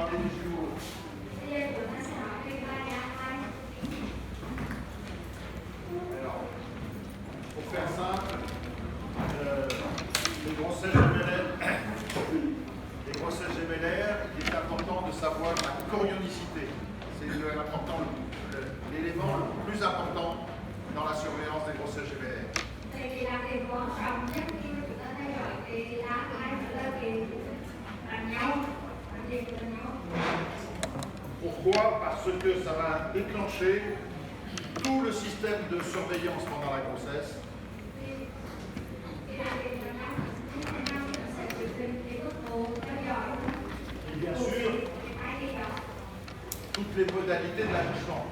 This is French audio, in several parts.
parler des jumeaux. Alors, pour faire simple, les grossesses gémellaires, il est important de savoir la chorionicité. C'est l'élément le plus important dans la surveillance des grossesses gémellaires. Pourquoi? Parce que ça va déclencher tout le système de surveillance pendant la grossesse. Et bien sûr, toutes les modalités de l'accouchement.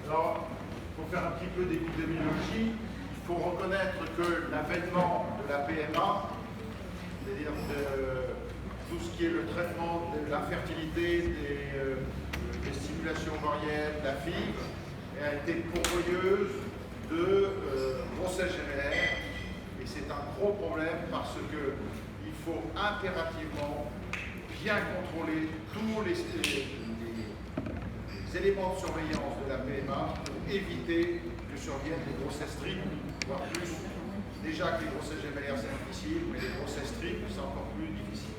Alors, il faut faire un petit peu d'épidémiologie. Il faut reconnaître que l'avènement de la PMA, c'est-à-dire tout ce qui est le traitement de l'infertilité, des stimulations ovariennes, de la FIV, a été pourvoyeuse de grossesse gémellaire. Et c'est un gros problème parce qu'il faut impérativement bien contrôler tous les éléments de surveillance de la PMA pour éviter que surviennent des grossesses triples, voire plus. Déjà que les grossesses gémellaires c'est difficile, mais les grossesses triples c'est encore plus difficile.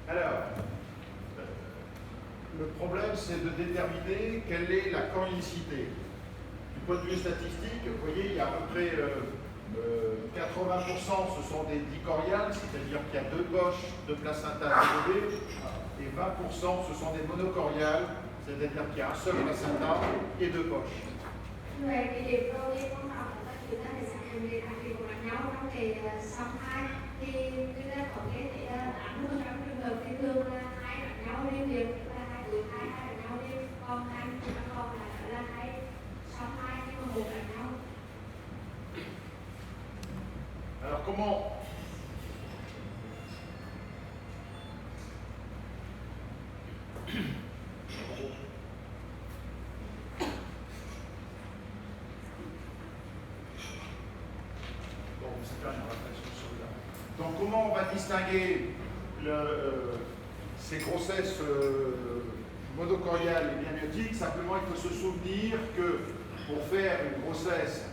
Alors, le problème, c'est de déterminer quelle est la chorionicité. Du point de vue statistique, vous voyez, il y a à peu près 80% ce sont des dichoriales, c'est-à-dire qu'il y a 2 poches de placenta développées, et 20% ce sont des monocoriales, c'est-à-dire qu'il y a un seul placenta et 2 poches. Alors comment donc comment on va distinguer ces grossesses monocoriales et biamiotiques? Simplement, il faut se souvenir que pour faire une grossesse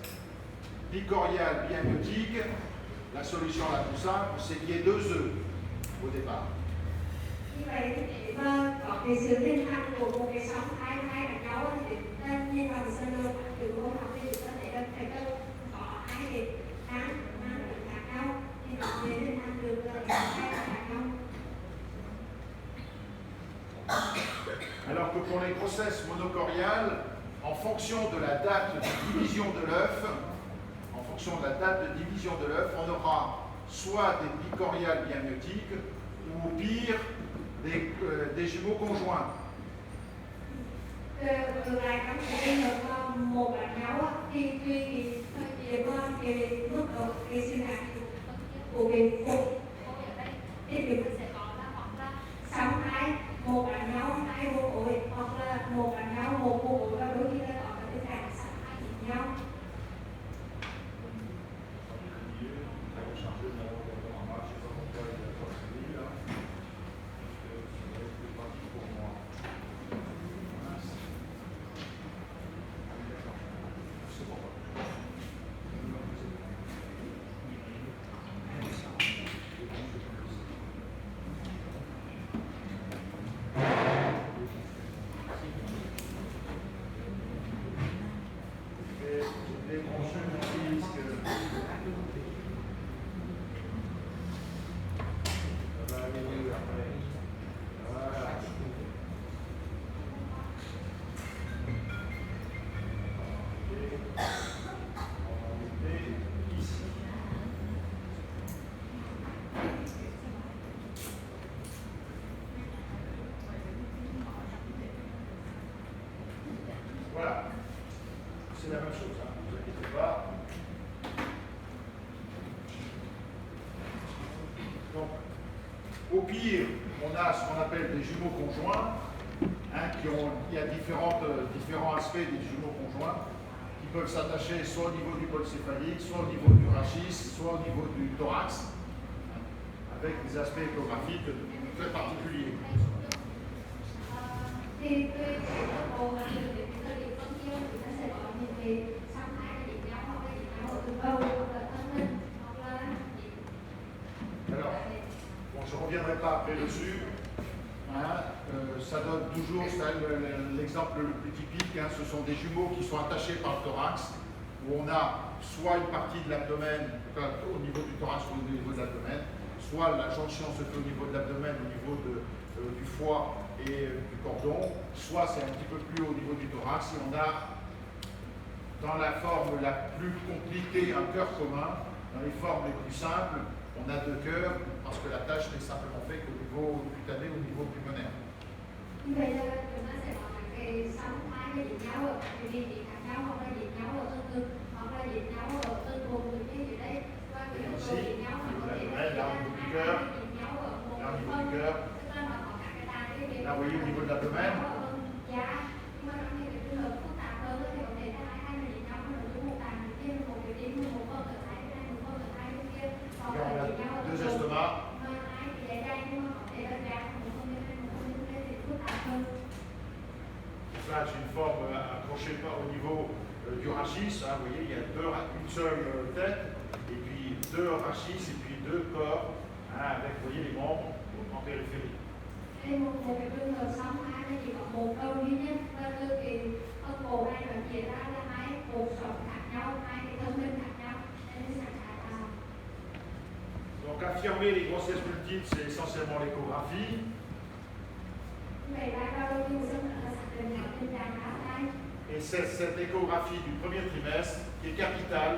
bicoriale biamiotique, la solution la plus simple, c'est qu'il y ait 2 œufs au départ. Alors que pour les grossesses monocoriales, en fonction de la date de division de l'œuf, on aura soit des bicoriales biamiotiques ou pire, des jumeaux conjoints. c'est la même chose, hein, ne vous inquiétez pas. Donc, au pire, on a ce qu'on appelle des jumeaux conjoints, hein, il y a différents aspects des jumeaux conjoints qui peuvent s'attacher soit au niveau du bol céphalique, soit au niveau du rachis, soit au niveau du thorax, avec des aspects échographiques très particuliers. Alors, bon, je ne reviendrai pas après dessus. Hein, ça donne toujours l'exemple le plus typique, hein, ce sont des jumeaux qui sont attachés par le thorax, où on a soit une partie de l'abdomen, au niveau du thorax ou au niveau de l'abdomen, soit la jonction se fait au niveau de l'abdomen, au niveau du foie et du cordon, soit c'est un petit peu plus haut au niveau du thorax, et on a dans la forme la plus compliquée un cœur commun, dans les formes les plus simples, on a deux cœurs, parce que la tâche n'est simplement faite qu'au niveau cutané, au niveau pulmonaire. Như vậy là chúng ta sẽ có cái sóng thái cái điện nhau ở cái vị trí khác nhau, hoặc là điện nhau ở thân ngực, hoặc là điện nhau ở thân vùng như thế đây. Và cái độ điện nhau nó có thể là điện nhau ở một cái phân, tức là nó có cả cái đà cái điện nhau ở giá. Nhưng mà trong những trường hợp phức tạp hơn thì có thể là hai là điện nhau ở trong một tàng kia, một cái điện một phân ở hai cái này, một phân ở hai cái kia, hoặc là điện nhau ở deux estomacs. hai cái đáy đây, nhưng mà có thể là giá một phân như thế, một phân như thế thì phức tạp hơn. Là, j'ai une forme accrochée au niveau du rachis. Hein, vous voyez, il y a une seule tête, et puis deux rachis, et puis deux corps, hein, avec, vous voyez, les membres en périphérie. Đây một cái trường hợp sóng hai nó chỉ có một câu duy nhất, và từ cái phân cổ này nó chia ra là hai cột sống khác nhau, hai cái thân bên khác nhau, nên nó sẽ khác nhau. Donc, affirmer les grossesses multiples, c'est essentiellement l'échographie. Et c'est cette échographie du premier trimestre qui est capitale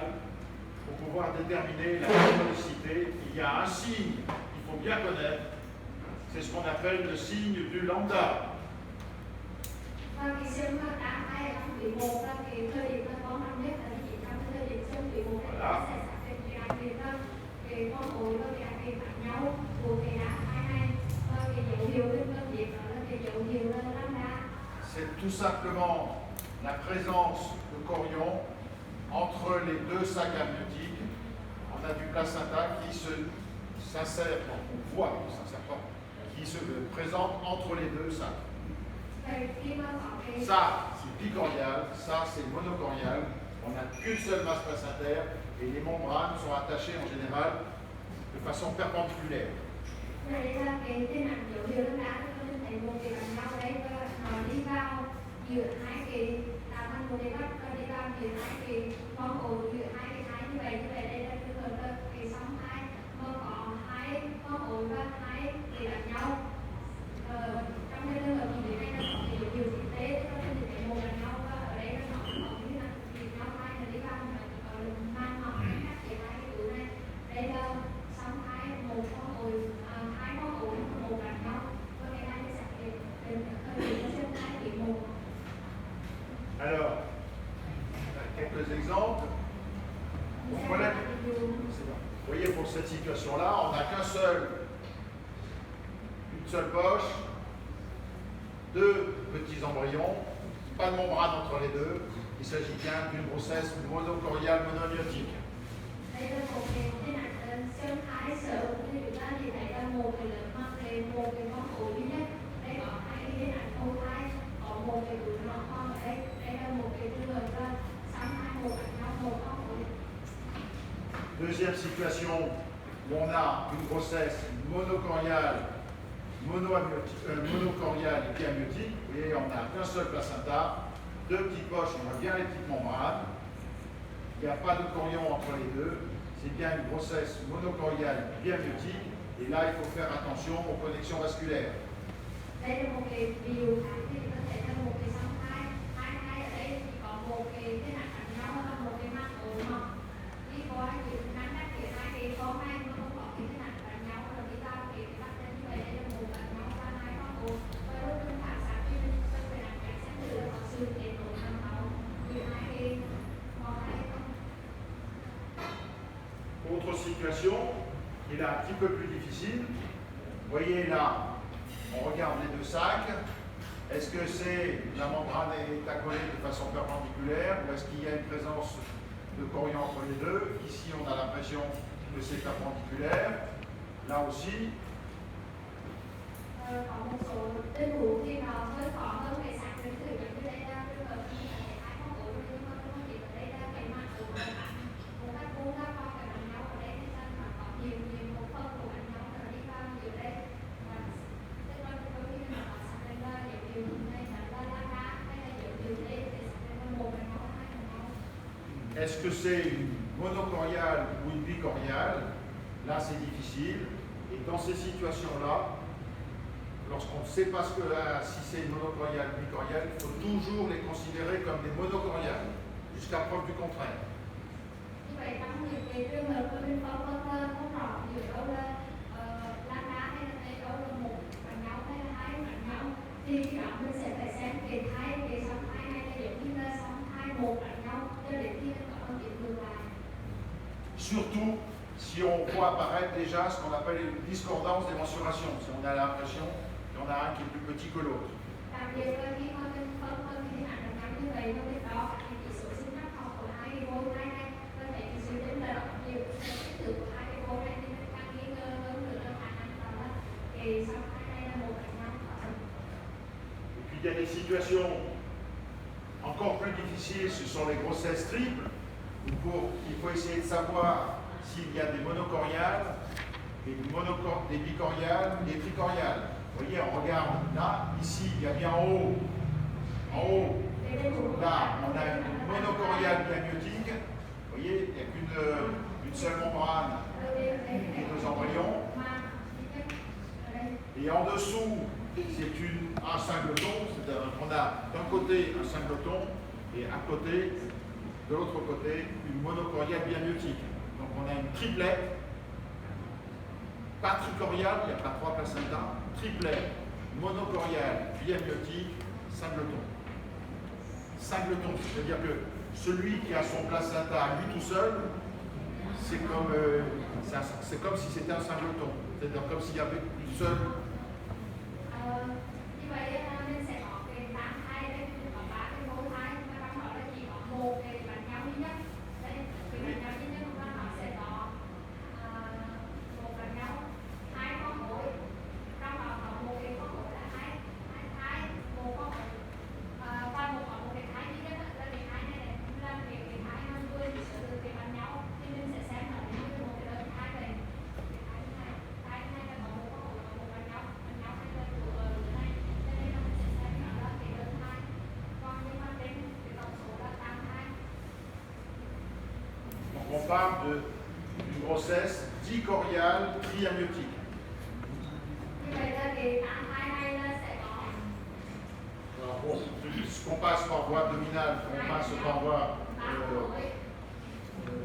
pour pouvoir déterminer la périodicité. Il y a un signe qu'il faut bien connaître, c'est ce qu'on appelle le signe du lambda. C'est tout simplement la présence de chorion entre les deux sacs amniotiques. On a du placenta qui s'insère, on voit qu'il ne s'insère pas, qui se présente entre les deux sacs. Ça, c'est bicordial, ça, c'est monocordial. On n'a qu'une seule masse placentaire et les membranes sont attachées en général de façon perpendiculaire. Giữa hai cái làm ăn một cái bắt đi làm giữa hai cái món ổ giữa hai cái thái như vậy đây là trường hợp là cái sóng hai mà có hai món ổ và hai cái đánh nhau trong cái trường hợp như thế này nó có thể điều thực tế nó có thể một đánh nhau và ở đây nó có như là thì nhau hai là đi làm mang hoặc khác chỉ hai cái túi này đây là sóng hai một món ổ hai món ổ một đánh nhau và cái này sẽ đến thời điểm nó sẽ hai cái một. Alors, quelques exemples. Voilà. Vous voyez, pour cette situation-là, on n'a une seule poche, deux petits embryons, pas de membrane entre les deux. Il s'agit bien d'une grossesse monocoriale monoamniotique. Deuxième situation où on a une grossesse monocoriale, monocoriale et diamniotique, et on n'a qu'un seul placenta, deux petites poches, on voit bien les petites membranes, il n'y a pas de chorion entre les deux, c'est bien une grossesse monocoriale diamniotique, et là il faut faire attention aux connexions vasculaires. Đây là một cái điều thì có thể là một cái sóng hai ở đây thì có một cái nặng khác nhau và một cái mặt ổ mỏng. Khi có hai cái nặng khác thì hai cái có hai nó không có cái nặng khác nhau và đi ra cái bắt lên như vậy đây là một khác nhau và hai con ổ. Và lúc chúng ta sáng khi cái nặng khác sẽ từ có sự kết nối nằm máu giữa hai cái Autre situation, qui est là un petit peu plus difficile. Vous voyez là, on regarde les deux sacs. Est-ce que la membrane est accolée de façon perpendiculaire ou est-ce qu'il y a une présence de corian entre les deux? Ici, on a l'impression que c'est perpendiculaire. Là aussi. Có một số đơn đủ thì nó hơi khó hơn cái sạc đến từ giống như đây là trường hợp như là cái hai con ổ nhưng mà không chỉ ở đây là cái mặt của các bạn cũng các cô các con phải đánh nhau ở đây nên là có nhiều nhiều một phần của đánh nhau nó đi vào nhiều đây và tức là đôi khi là nó sạc lên là nhiều đây là la cá hay là nhiều đây thì sạc lên là một đánh nhau hai đánh nhau. Est-ce que c'est une monocoriale ou une bicoriale? Là, c'est difficile. Et dans ces situations-là, lorsqu'on ne sait pas si c'est une monocoriale ou bicoriale, il faut toujours les considérer comme des monocoriales, jusqu'à preuve du contraire. Như vậy trong những cái trường hợp của mình không rõ giữa đâu là la cá hay là đâu là một đánh nhau hay là hai đánh nhau thì khi đó mình sẽ phải xem cái sóng hai hay là giống như là sóng hai một đánh nhau cho đến khi nó có một điểm ngừng lại. Surtout si on voit apparaître déjà ce qu'on appelle une discordance des mensurations, si on a l'impression qu'il y en a un qui est plus petit que l'autre. Đặc biệt là khi mà mình phân cái hình ảnh đánh nhau như vậy, nó biết đó cái chỉ số sinh học học của hai cái vô hai này, có thể chỉ số đến là nhiều cái từ của hai cái vô này thì mình càng nghi ngờ hơn nữa là khả năng đó là cái sóng hai này là một đánh nhau. Et puis il y a des situations encore plus difficiles, ce sont les grossesses triples, où il faut essayer de savoir s'il y a des monocoriales, des bicoriales, des tricoriales. Vous voyez, on regarde là, ici, il y a bien en haut, là, on a une monocoriale biamiotique. Vous voyez, il n'y a qu'une seule membrane et deux embryons. Et en dessous, c'est un singleton, c'est-à-dire qu'on a d'un côté un singleton et à côté, de l'autre côté, une monocoriale biamiotique. Donc on a une triplette, pas tricoriale, il n'y a pas trois placentas, triplette, monocoriale, biamiotique, singleton. Singleton, c'est-à-dire que celui qui a son placenta à lui tout seul, c'est comme si c'était un singleton, c'est-à-dire comme s'il y avait une seule. Như vậy mình sẽ có cái tám thai đây, có ba cái mẫu thai mà trong đó là chỉ có một cái bánh nhau duy nhất. Đây, cái bánh nhau duy nhất của nó sẽ có một bánh nhau, hai con mũi, trong đó có một cái con mũi là hai thai, một con mũi và có một cái thai duy nhất là cái thai này là cái thai nó nuôi sẽ từ cái bánh nhau thì mình sẽ xem nó như một cái đơn thai này. Thai này là có một con mũi và một bánh nhau hay là của này. Donc on parle d'une grossesse dicoriale triamiotique. Alors, bon, qu'on passe par voie abdominale, qu'on passe par voie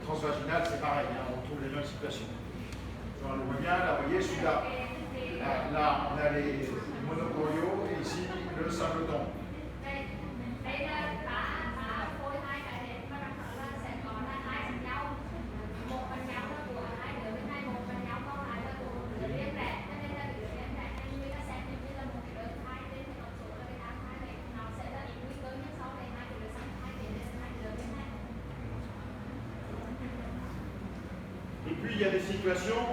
transvaginale, c'est pareil, hein, on trouve les mêmes situations. On le voit bien, là, vous voyez, celui-là, là, on a les monocoriaux et ici le singleton. Et puis il y a des situations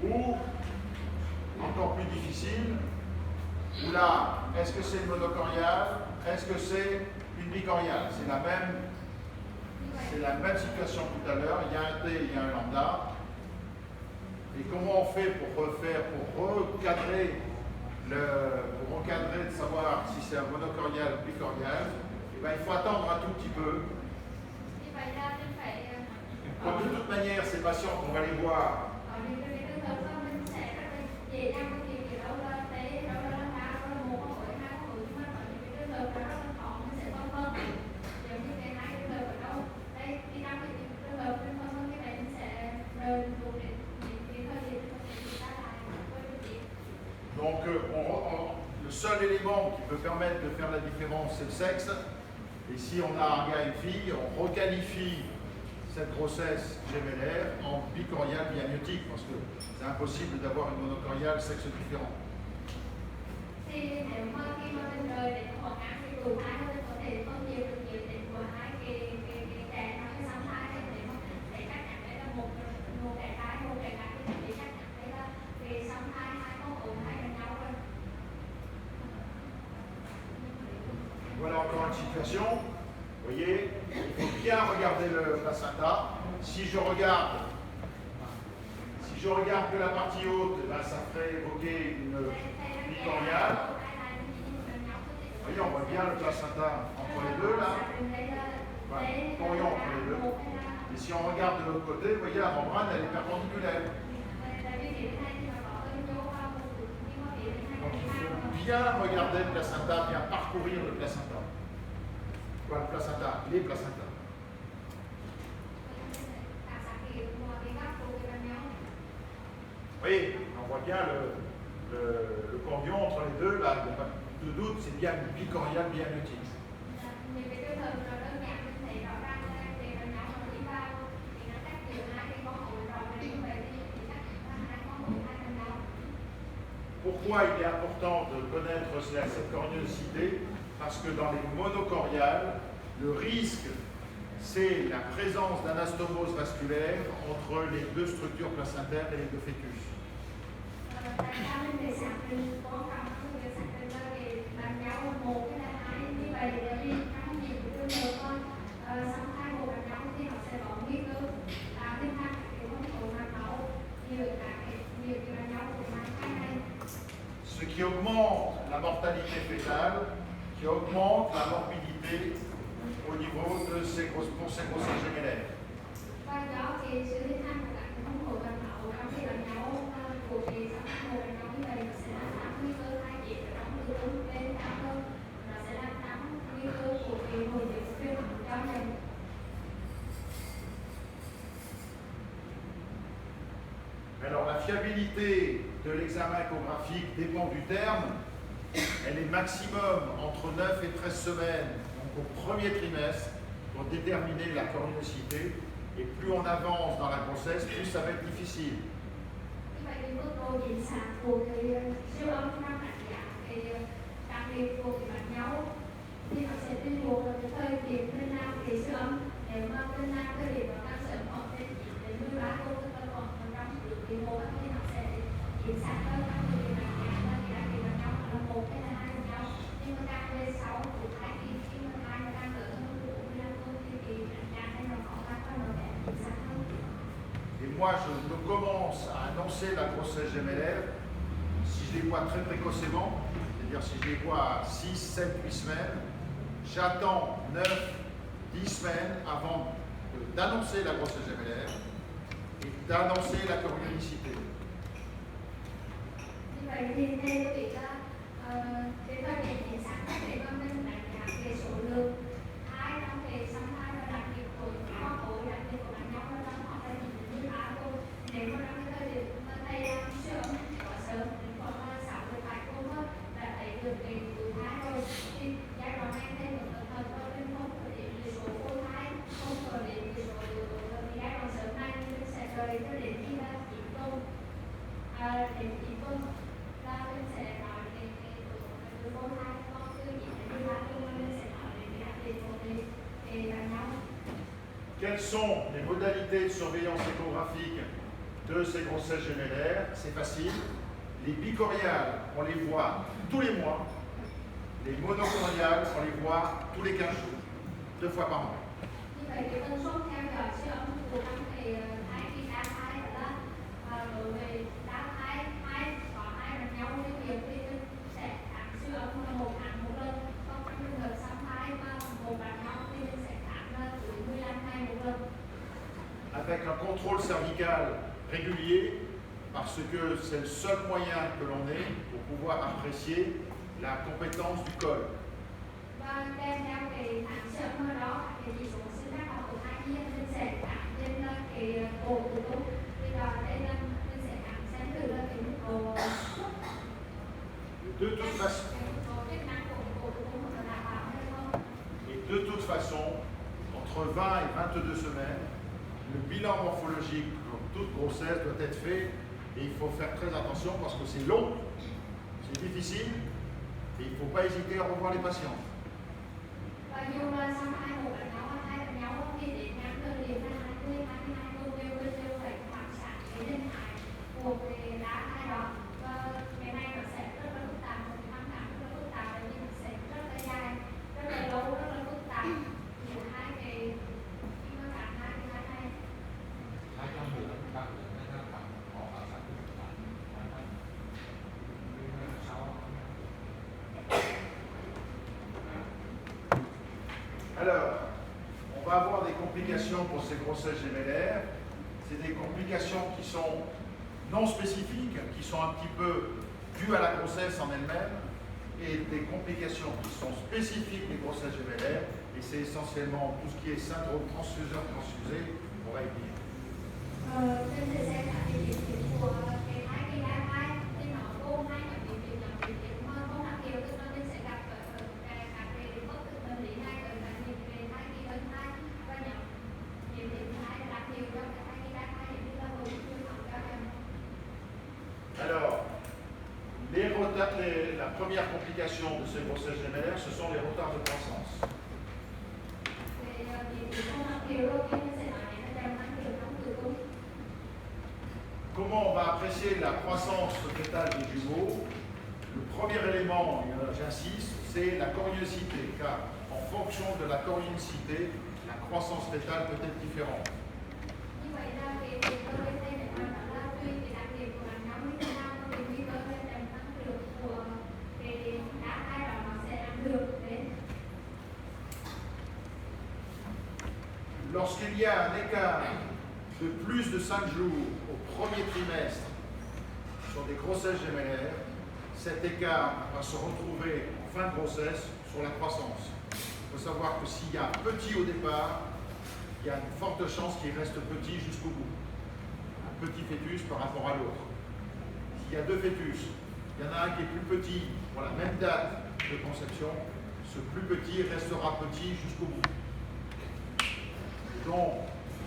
où, encore plus difficiles, où là, est-ce que c'est une monocoriale? Est-ce que c'est une bicoriale? C'est la même situation que tout à l'heure. Il y a un T, il y a un lambda. Et comment on fait pour recadrer de savoir si c'est un monocorial ou bicorial? Eh bien, il faut attendre un tout petit peu. Comme de toute manière, ces patients, on va les voir. Donc, le seul élément qui peut permettre de faire la différence, c'est le sexe. Et si on a un gars et une fille, on requalifie cette grossesse gémellaire en bicoriale biamniotique, parce que c'est impossible d'avoir une monocoriale sexe différent. Thì nếu mà khi mà mình rời đến khoảng ngắn thì tuổi thai nó có thể phân nhiều được nhiều đến của hai cái trẻ nó cái sóng thai này để mà để chắc chắn đấy là một trẻ trai một trẻ gái thì để chắc chắn đấy là về sóng thai hai con ổn hai gần nhau rồi. Voilà encore une situation. Vous voyez, il faut bien regarder le placenta. Si je regarde que la partie haute, ben, ça ferait évoquer une bicoriale. Vous voyez, on voit bien le placenta entre les deux là. Voilà, corion entre les deux. Et si on regarde de l'autre côté, vous voyez, la membrane, elle est perpendiculaire. Donc il faut bien regarder le placenta, bien parcourir le placenta. Voilà, le placenta, les placentas. Oui, on voit bien le corion entre les deux, là, il n'y a pas de doute, c'est bien une bicoriale biamniotique. Pourquoi il est important de connaître cette coriosité? Parce que dans les monocoriales, le risque, c'est la présence d'anastomose vasculaire entre les deux structures placentaires et les deux fœtus. Ce qui augmente la mortalité fœtale, qui augmente la morbidité au niveau de ces grossesses gémellaires. Alors la fiabilité de l'examen échographique dépend du terme. Elle est maximum entre 9 et 13 semaines, donc au premier trimestre, pour déterminer la coriosité. Et plus on avance dans la grossesse, plus ça va être difficile. Et moi, je commence à annoncer la grossesse gémellaire si je les vois très précocement, c'est-à-dire si je les vois à 6, 7, 8 semaines, j'attends 9, 10 semaines avant d'annoncer la grossesse gémellaire et d'annoncer la corionicité. Quelles sont les modalités de surveillance échographique de ces grossesses gémellaires? C'est facile. Les bicoriales, on les voit tous les mois. Les monocoriales, on les voit tous les 15 jours, 2 fois par mois. Avec un contrôle cervical régulier, parce que c'est le seul moyen que l'on ait pour pouvoir apprécier la compétence du col. De toute façon, entre 20 et 22 semaines, le bilan morphologique, comme toute grossesse, doit être fait et il faut faire très attention parce que c'est long, c'est difficile et il ne faut pas hésiter à revoir les patients. Và dù là sau hai một bạn nhỏ hoặc hai bạn nhỏ khi để ngắn từ liền ra hai mươi hai cô đều bên đều phải phản xạ cái nhân hại của cái đá hai đó và cái này nó sẽ rất là phức tạp, một tham khảo rất là phức tạp và nhưng sẽ rất là dài, rất là lâu, rất là phức tạp của hai cái khi mà cả hai cái này. Alors, on va avoir des complications pour ces grossesses gémellaires. C'est des complications qui sont non spécifiques, qui sont un petit peu dues à la grossesse en elle-même, et des complications qui sont spécifiques des grossesses gémellaires, et c'est essentiellement tout ce qui est syndrome transfuseur-transfusé, on va y venir. Trên thế giới là cái điều kiện của cái hai cái đá hai thì nó gồm hai cái điều kiện là điều kiện mà không đặc hiệu tức là mình sẽ gặp các cái bất cứ tâm lý này ở các điều kiện hai cái đơn hai và những điều kiện hai là đặc hiệu cho cái hai cái đá hai như là hồi chưa học các em. Alors, la première complication de ces grossesses gémellaires, ce sont les retards de croissance. Về điều kiện không đặc hiệu rồi thì mình sẽ nói đến là trong năng lượng trong tử cung. Comment on va apprécier la croissance fétale des jumeaux? Le premier élément, j'insiste, c'est la choriocité, car en fonction de la choriocité, la croissance fétale peut être différente. Như vậy là cái việc cơ bên đây để nói là tùy cái đặc điểm của bạn nhóm như thế nào và cái nguy cơ lên tầm năng lượng của cái đá hai đó nó sẽ ảnh hưởng đến. Lorsqu'il y a un écart de plus de 5 jours au premier trimestre sur des grossesses gémellaires, cet écart va se retrouver en fin de grossesse sur la croissance. Il faut savoir que s'il y a un petit au départ, il y a une forte chance qu'il reste petit jusqu'au bout. Un petit fœtus par rapport à l'autre. S'il y a deux fœtus, il y en a un qui est plus petit pour la même date de conception, ce plus petit restera petit jusqu'au bout. Donc,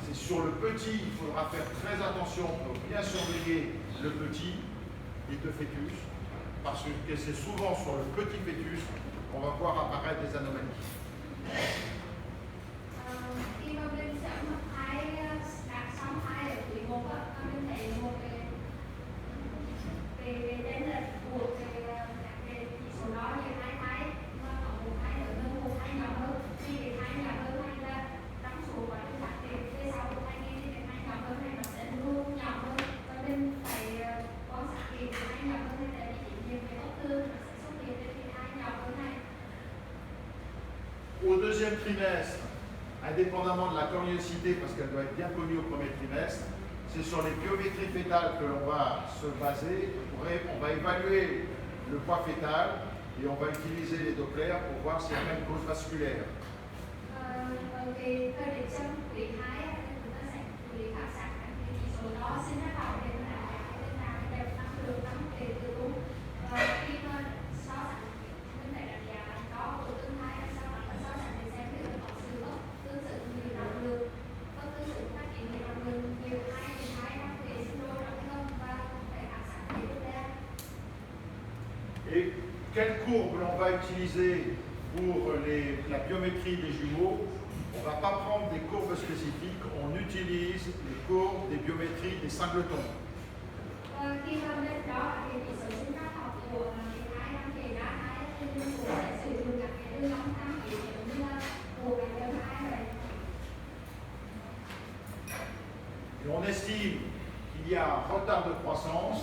c'est sur le petit, il faudra faire très attention pour bien surveiller le petit et deux fœtus, parce que c'est souvent sur le petit fœtus qu'on va voir apparaître des anomalies. Khi mà mình sẽ mất thai đạt xong thai ở tuổi 1 á, mình thấy một cái tên là của cái chỉ số đó như hai thai mà có một thai lớn hơn một thai nhỏ hơn, khi cái thai nhỏ hơn hay là trong số quá trình phát triển về sau của thai nhi thì cái thai nhỏ hơn này nó sẽ luôn nhỏ hơn và mình phải quan sát cái thai nhỏ hơn này tại vì những cái bất thường nó sẽ xuất hiện trên cái thai nhỏ hơn này. Au deuxième trimestre, indépendamment de la choriocité, parce qu'elle doit être bien connue au premier trimestre, c'est sur les biométries fétales que l'on va se baser. On va évaluer le poids fétal et on va utiliser les Dopplers pour voir s'il y a même cause vasculaire. Cái thời điểm trong quý 2 á, chúng ta sẽ quý khảo sát các cái chỉ số đó sinh ra bảo vệ là cái bên nào đều tăng lượng trong cái tử cung. Khi mà so sánh mình phải đánh giá có của tương thai hay sau đó là so sánh để xem liệu có sự tương tự như động lực có tương tự phát triển như động lực nhiều hai trong cái sinh đôi đó không và phải khảo sát cái điều đó. Et quelle courbe l'on va utiliser pour la biométrie des jumeaux? On ne va pas prendre des courbes spécifiques, on utilise les courbes des biométries des singletons. Khi mà bên đó thì chỉ số sinh trắc học của cái thai trong cái đá thai thì mình cũng sẽ sử dụng các cái đường ống tham chỉ như là của cái đơn thai vậy. Et on estime qu'il y a un retard de croissance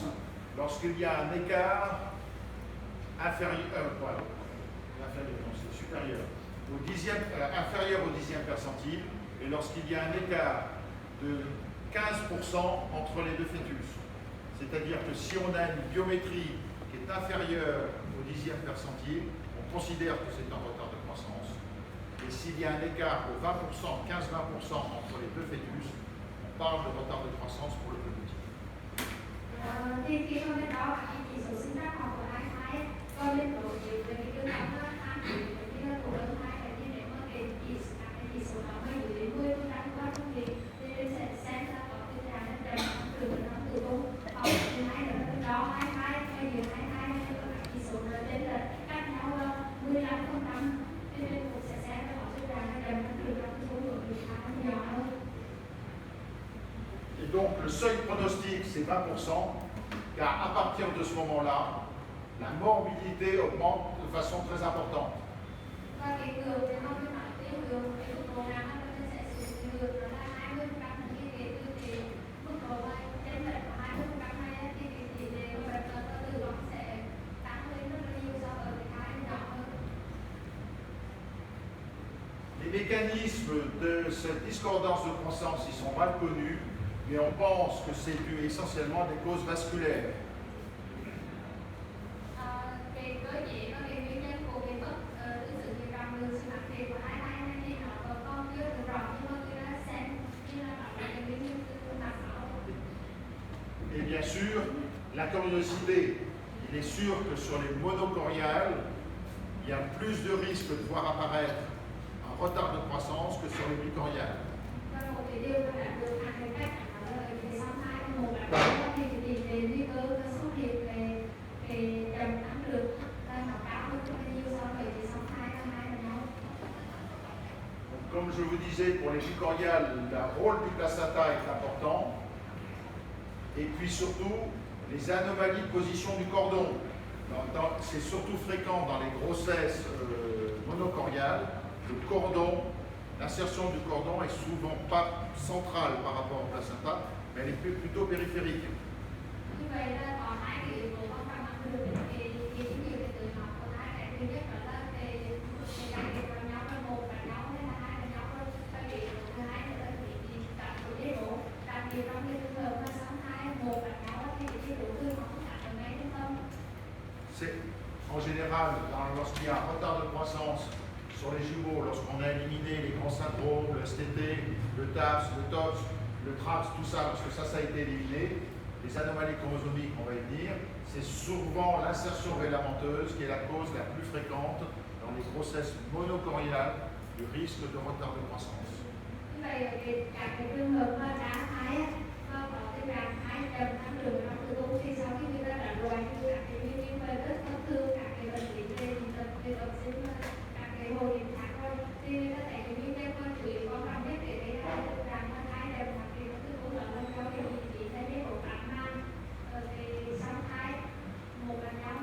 lorsqu'il y a un écart inférieur, non, c'est supérieur, inférieur au 10e percentile, et lorsqu'il y a un écart de 15% entre les deux fœtus. C'est-à-dire que si on a une biométrie qui est inférieure au 10e percentile, on considère que c'est un retard de croissance. Et s'il y a un écart de 20%, 15-20% entre les deux fœtus, on parle de retard de croissance pour le plus petit. Thì khi mà bên đó cái chỉ số sinh trắc học của hai thai có lên độ nhiều về cái đường ống tham chỉ như là của đơn thai là như nếu mà cái chỉ số đó mà dưới 10% qua trong thì sẽ Et donc le seuil pronostic, c'est 20%, car à partir de ce moment-là, la morbidité augmente de façon très importante. Và cái đường thì không phải nói cái đường cái mức độ nào nó sẽ xuống cái đường đó là 20% là như thế thì mức độ trên lệch của 20% này thì tỷ lệ bệnh tật và tử vong sẽ tăng lên rất là nhiều so với cái thái nhỏ hơn. Les mécanismes de cette discordance de croissance, ils sont mal connus, mais on pense que c'est dû essentiellement à des causes vasculaires. Về cơ chế và về nguyên nhân của cái mức tương tự như rằng đường sinh hoạt thể của hai thai này thì nó còn chưa được rõ, nhưng mà người ta xem như là nó là cái nguyên nhân từ mạch máu. Et bien sûr, la coriosité, il est sûr que sur les monocoriales, il y a plus de risques de voir apparaître un retard de croissance que sur les bicoriales. Và một cái điều mà đã được ăn cái cách đó là cái song thai của một bạn thì tỷ lệ nguy cơ xuất hiện về chậm tăng trưởng là nó cao hơn rất là nhiều so với cái song thai và hai là nhau. Donc, comme je vous disais, pour les bicoriales, le rôle du placenta est important. Et puis surtout, les anomalies de position du cordon. C'est surtout fréquent dans les grossesses monocoriales. Le cordon, l'insertion du cordon est souvent pas centrale par rapport au placenta, mais elle est plutôt périphérique. Như vậy là có hai cái yếu tố quan trọng ăn được cái nhiều cái từ học của hai cái thứ nhất đó là cái vào nhau là một và nhau hay là hai là nhau thôi. Tại vì thứ hai nữa là cái cả cái chế độ đặc biệt trong cái trường hợp mà song thai một và nhau thì cái chế độ tương nó không đạt được ngay trung tâm. C'est en général, lorsqu'il y a un retard de croissance sur les jumeaux, lorsqu'on a éliminé les grands syndromes, le STT, le TAPS, le TOPS, le TRAPS, tout ça, parce que ça a été éliminé, les anomalies chromosomiques, on va y venir, c'est souvent l'insertion vélamenteuse qui est la cause la plus fréquente dans les grossesses monocoriales du risque de retard de croissance. Như vậy ở cái trường hợp mà đã thái và có cái trạng thái chậm tăng trưởng trong tử cung thì sau khi người ta đã loại trừ các cái nguyên nhân về rất thông thường các cái bệnh lý về dị tật về bệnh sinh các cái hồ điểm khác rồi thì người ta thấy cái nguyên nhân mà chủ yếu quan trọng nhất để gây ra tình trạng mà thai chậm hoặc cái tử cung đó là do cái vị trí thay thế của các mang cái song thai một là nhau.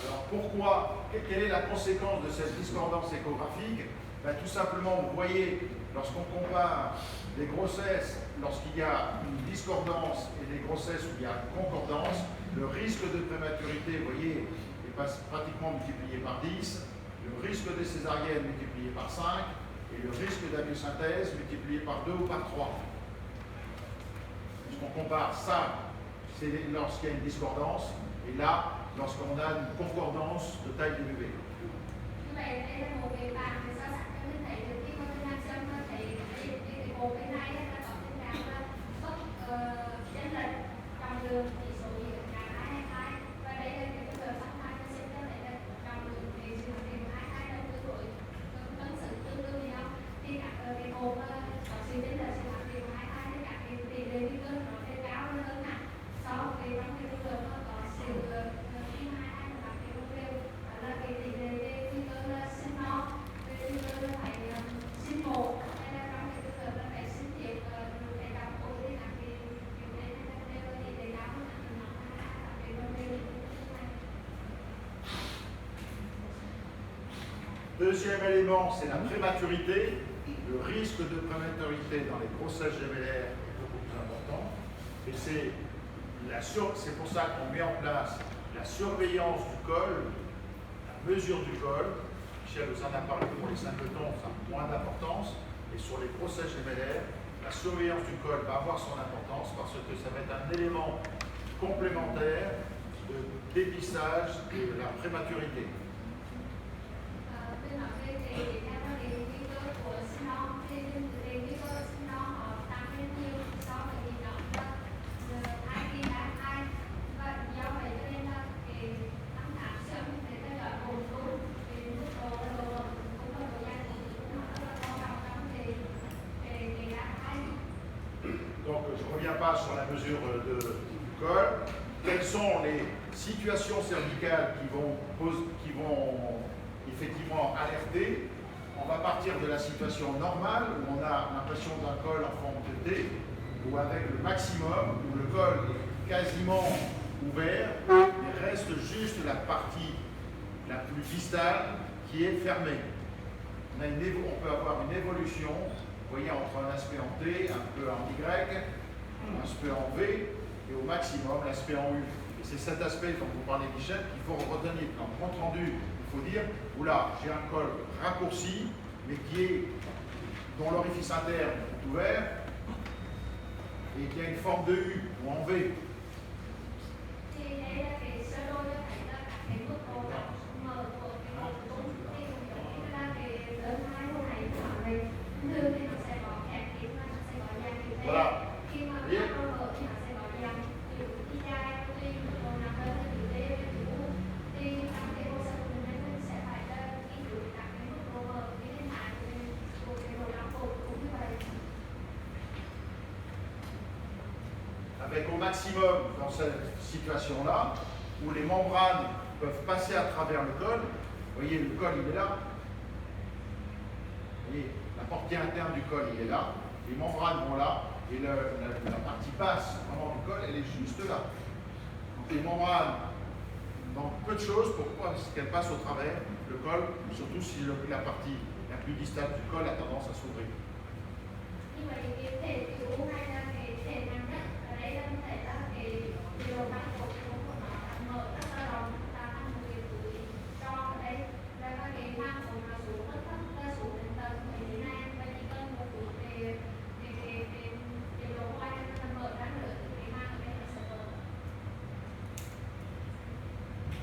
Alors pourquoi, quelle est la conséquence de cette discordance échographique? Ben, tout simplement, vous voyez, lorsqu'on compare les grossesses, lorsqu'il y a une discordance et des grossesses où il y a concordance, le risque de prématurité, vous voyez, est pratiquement multiplié par 10, le risque des césariennes multiplié par 5 et le risque d'amniosynthèse multiplié par 2 ou par 3. Lorsqu'on compare ça, c'est lorsqu'il y a une discordance, et là, lorsqu'on a une concordance de taille du bébé. Như vậy đây là một cái bảng để so sánh cho mình thấy được khi mà chúng ta xem nó thấy cái bộ bên này là có tình trạng là bất chênh lệch trong đường chỉ số giữa cả hai thai và đây là cái trường hợp song thai nó sẽ cho thấy là trong đường thì sự hoạt động của hai thai đồng tương đối tương sự tương đương với nhau thì các cái bộ có sự chênh lệch sự hoạt động của hai thai thì các cái tỷ lệ nguy cơ nó sẽ cao hơn hẳn so với trong cái trường hợp mà có sự khi mà hai thai hoạt động đều là cái tỷ lệ nguy cơ là sinh non, nguy cơ là phải sinh mổ hay là trong cái trường hợp là phải sinh tiết phải đào ổ thì là cái điều đấy là đều là tỷ lệ cao hơn là nó là cái vấn đề này. Deuxième élément, c'est la prématurité. Le risque de prématurité dans les grossesses gemellaires est beaucoup plus important. Et c'est pour ça qu'on met en place la surveillance du col, la mesure du col. Michel vous en a parlé pour les singletons, ça a moins d'importance. Et sur les grossesses gemellaires, la surveillance du col va avoir son importance parce que ça va être un élément complémentaire de dépistage de la prématurité. Tôi nói về cái theo là cái nguy cơ của sinh non thì cái nguy cơ sinh non họ tăng lên nhiều so với cái nhóm là thai kỳ đã thai và do vậy cho nên là cái thăm khám sớm để theo dõi bổ sung cái mức độ cũng là độ dài cũng nó rất là quan trọng trong cái đã thai. Donc je ne reviens pas sur la mesure du col. Quelles sont les situations cervicales qui vont effectivement alerter? On va partir de la situation normale où on a l'impression d'un col en forme de T. ou avec le maximum, où le col est quasiment ouvert, il reste juste la partie la plus distale qui est fermée. On peut avoir une évolution, vous voyez, entre un aspect en T, un peu en Y, un aspect en V, et au maximum l'aspect en U. Et c'est cet aspect dont vous parlez, Michel, qu'il faut retenir. Dans le compte rendu, il faut dire, oula, j'ai un col raccourci, mais dont l'orifice interne est ouvert, et qui a une forme de U ou en V. Voilà. Avec au maximum, dans cette situation-là, où les membranes peuvent passer à travers le col, vous voyez, le col il est là, vous voyez, la portée interne du col il est là, les membranes vont là, et la partie basse vraiment du col, elle est juste là. Donc les membranes, dans peu de choses, pourquoi? Parce qu'elles passent au travers le col, surtout si la partie la plus distale du col a tendance à s'ouvrir.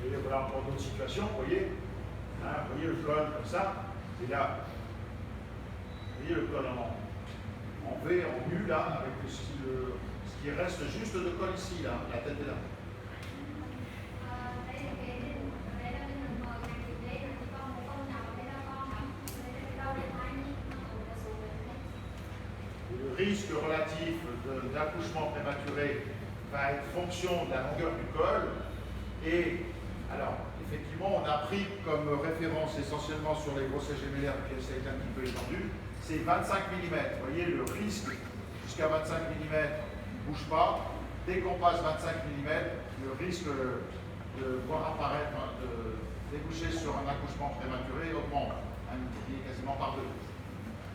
Et voilà encore d'autres situations, vous voyez, hein, vous voyez le col comme ça, et là, vous voyez le col en V, en U, là, avec ce qui reste juste de col ici, là, la tête est là. Le risque relatif d'accouchement prématuré va être fonction de la longueur du col. Et alors, effectivement, on a pris comme référence essentiellement sur les grossesses gémellaires, puis ça a été un petit peu étendu, c'est 25 mm. Vous voyez, le risque jusqu'à 25 mm ne bouge pas. Dès qu'on passe 25 mm, le risque de voir apparaître, de déboucher sur un accouchement prématuré augmente, il est quasiment par deux.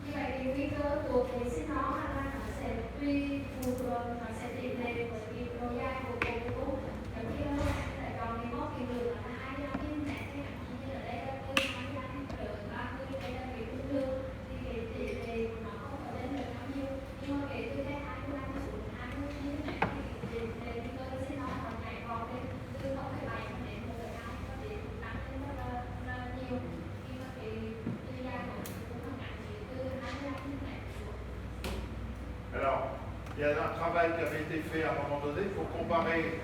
Như vậy thì nguy cơ của cái sinh nó là nó sẽ tùy phù thuộc, nó sẽ tỷ lệ với cái độ dài của cổ vũ. Giống như là lại còn cái mốc kỳ lượng là 25 mm, thế như ở đây là từ 25 trở 30, đây là cái ung thư, thì cái tỷ lệ của nó không ở lên được bao nhiêu. Nhưng mà kể từ cái 25 xuống 20 mm thì tỷ lệ nguy cơ sinh nó còn nhảy vọt lên từ 0,7 đến 1,2, có thể tăng lên rất là nhiều. Khi mà cái độ dài của Alors, il y a un travail qui avait été fait à un moment donné, il faut comparer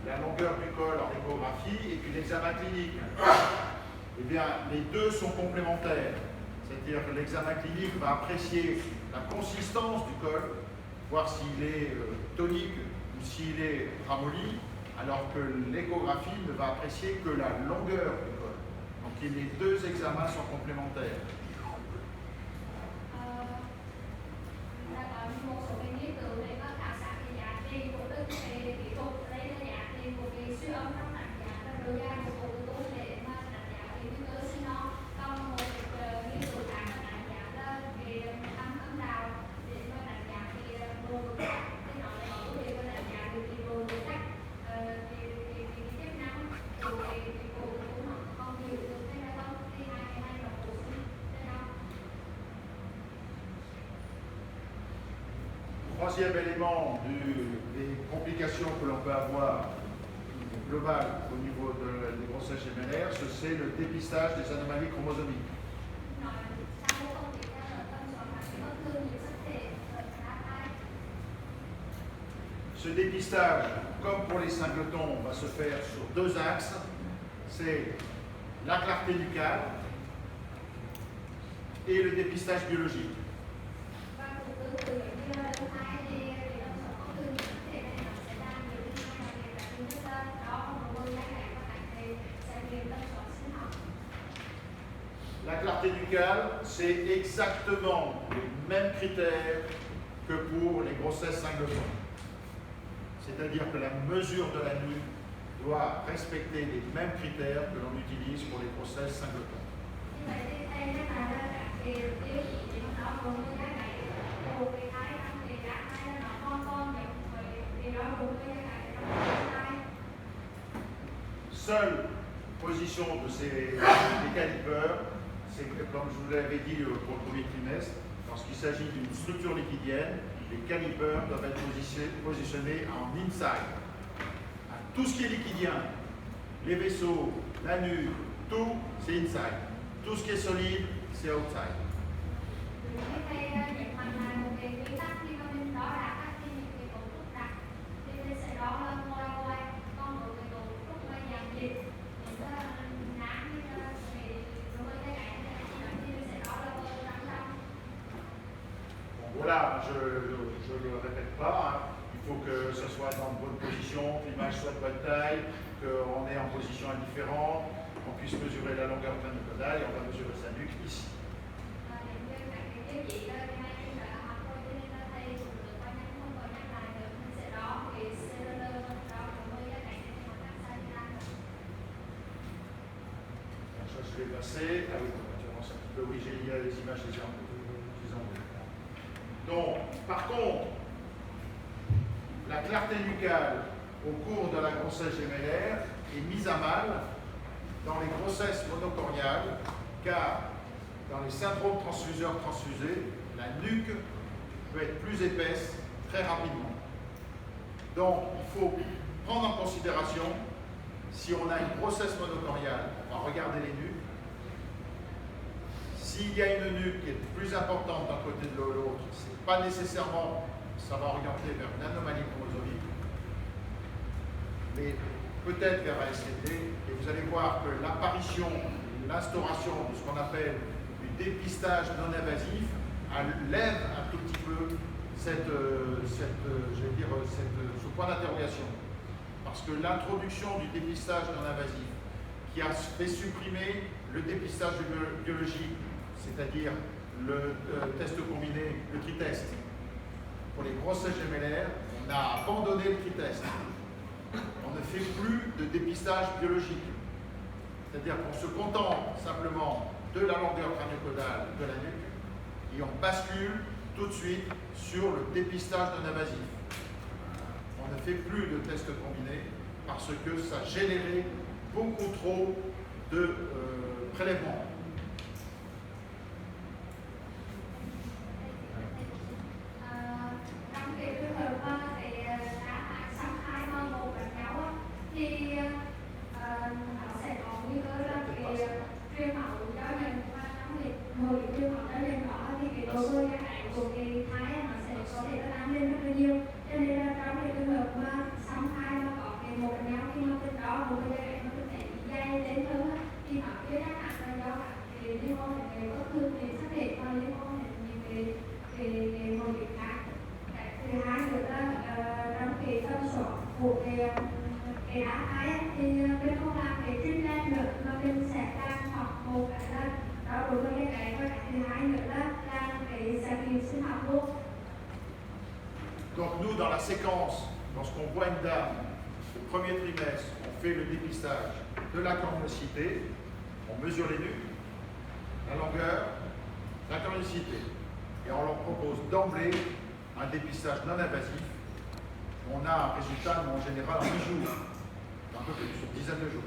la longueur du col en échographie et puis l'examen clinique. Eh bien, les deux sont complémentaires. C'est-à-dire que l'examen clinique va apprécier la consistance du col, voir s'il est tonique ou s'il est ramolli, alors que l'échographie ne va apprécier que la longueur du col. Donc les deux examens sont complémentaires. Troisième élément des complications que l'on peut avoir globales au niveau des grossesses gémellaires, c'est le dépistage des anomalies chromosomiques. Ce dépistage, comme pour les singletons, va se faire sur deux axes. C'est la clarté nucale et le dépistage biologique. La clarté nucale, c'est exactement les mêmes critères que pour les grossesses singletons. C'est-à-dire que la mesure de la nuque doit respecter les mêmes critères que l'on utilise pour les grossesses singletons. Seule position de des calipers, c'est que, comme je vous l'avais dit pour le premier trimestre, lorsqu'il s'agit d'une structure liquidienne, les calipers doivent être positionnés en inside. Tout ce qui est liquidien, les vaisseaux, la nuque, tout, c'est inside. Tout ce qui est solide, c'est outside. Voilà, je ne le répète pas, hein. Il faut que ce soit dans de bonnes positions, que l'image soit de bonne taille, qu'on est en position indifférente, qu'on puisse mesurer la longueur crânio-caudale et on va mesurer sa nuque ici. Ça, je vais passer. Ah oui, tu avances un petit peu. Oui, il y a les images déjà un peu plus. Donc, par contre, la clarté nucale au cours de la grossesse gémellaire est mise à mal dans les grossesses monocorniales, car dans les syndromes transfuseurs-transfusés, la nuque peut être plus épaisse très rapidement. Donc, il faut prendre en considération, si on a une grossesse monocorniale, on va regarder les nuques. S'il y a une nuque qui est plus importante d'un côté de l'autre, ce n'est pas nécessairement, ça va orienter vers une anomalie chromosomique, mais peut-être vers la STT, et vous allez voir que l'apparition, l'instauration de ce qu'on appelle du dépistage non invasif lève un tout petit peu ce point d'interrogation. Parce que l'introduction du dépistage non invasif, qui a fait supprimer le dépistage biologique, c'est-à-dire le test combiné, le tri-test. Pour les grossesses gémellaires, on a abandonné le tri-test. On ne fait plus de dépistage biologique. C'est-à-dire qu'on se contente simplement de la longueur crânio-caudale de la nuque et on bascule tout de suite sur le dépistage non invasif. On ne fait plus de tests combinés parce que ça générait beaucoup trop de prélèvements. Donc nous, dans la séquence, lorsqu'on voit une dame au premier trimestre, on fait le dépistage de la cornicité, on mesure les nuques, la longueur, la cornicité, et on leur propose d'emblée un dépistage non invasif. On a un résultat en général en 10 jours, un peu plus, une dizaine de jours.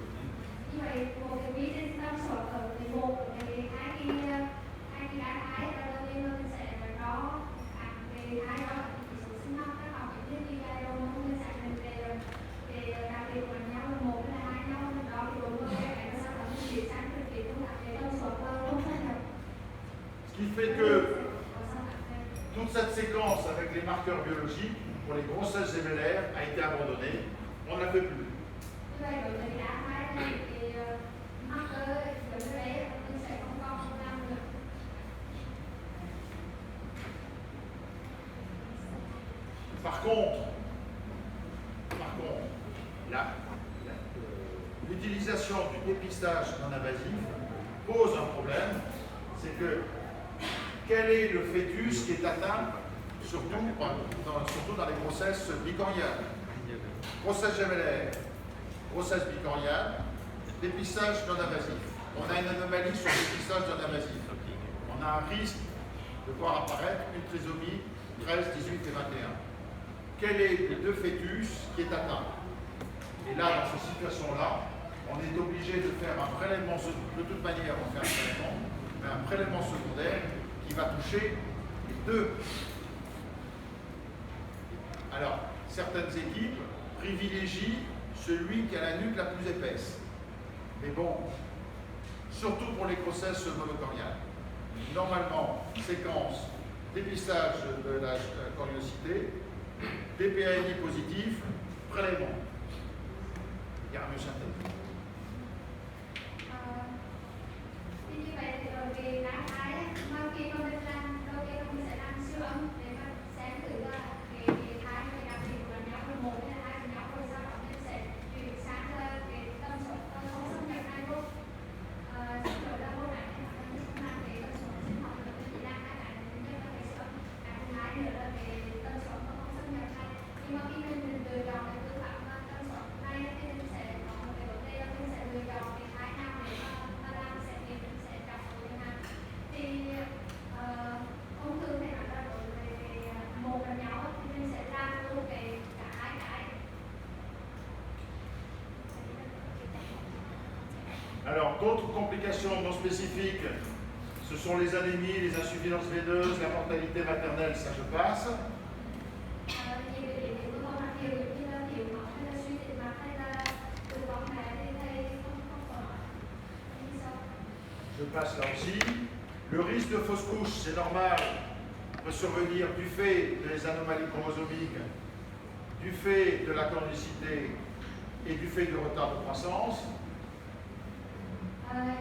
Ce qui fait que toute cette séquence avec les marqueurs biologiques pour les grossesses gémellaires a été abandonnée. On ne la fait plus. Par contre, l'utilisation du dépistage non invasif pose un problème, c'est que quel est le fœtus qui est atteint surtout dans les grossesses bicoriales. Grossesse gémellaire, grossesse bicoriale, dépistage non invasif. On a une anomalie sur le dépistage non invasif. On a un risque de voir apparaître une trisomie 13, 18 et 21. Quel est le deux fœtus qui est atteint? Et là, dans ces situations-là, on est obligé de faire un prélèvement, de toute manière, on fait un prélèvement, mais un prélèvement secondaire qui va toucher les deux. Alors, certaines équipes privilégient celui qui a la nuque la plus épaisse. Mais bon, surtout pour les grossesses monocoriales. Normalement, séquence dépistage de la coriocité, DPANI positif, prélèvement. Synthèse. Như vậy thì rồi về đại khái mà khi con lên làm đầu tiên mình sẽ làm siêu âm để mà xem thử là cái thai cái đặc điểm của nhau là một hay là hai của nhau, rồi sau đó mình sẽ chuyển sang cái tần số xâm nhập hai lúc xin lỗi là hôm nay mình không làm cái tần số sinh học được mình chỉ làm hai cái thứ nhất là cái siêu âm, cái thứ hai nữa là cái tần số nó không xâm nhập này. Nhưng mà khi mình lựa chọn cái phương pháp tần số này thì mình sẽ có một cái vấn đề là mình sẽ lựa chọn cái thai nào để mà làm xét nghiệm mình sẽ chọn cái nào. Thì ung thư này nó là đối với một là nhau thì mình sẽ làm luôn cả hai cái. Alors, d'autres complications non spécifiques, ce sont les anémies, les insuffisances veineuses, la mortalité maternelle, ça je passe. Nhiều cái điểm của con là nhiều như là thiếu máu hay là suy tim mạch hay là tử vong mẹ thì thầy không có nói. Je passe là aussi. Le risque de fausse couche, c'est normal, peut survenir du fait des anomalies chromosomiques, du fait de la chronicité et du fait du retard de croissance.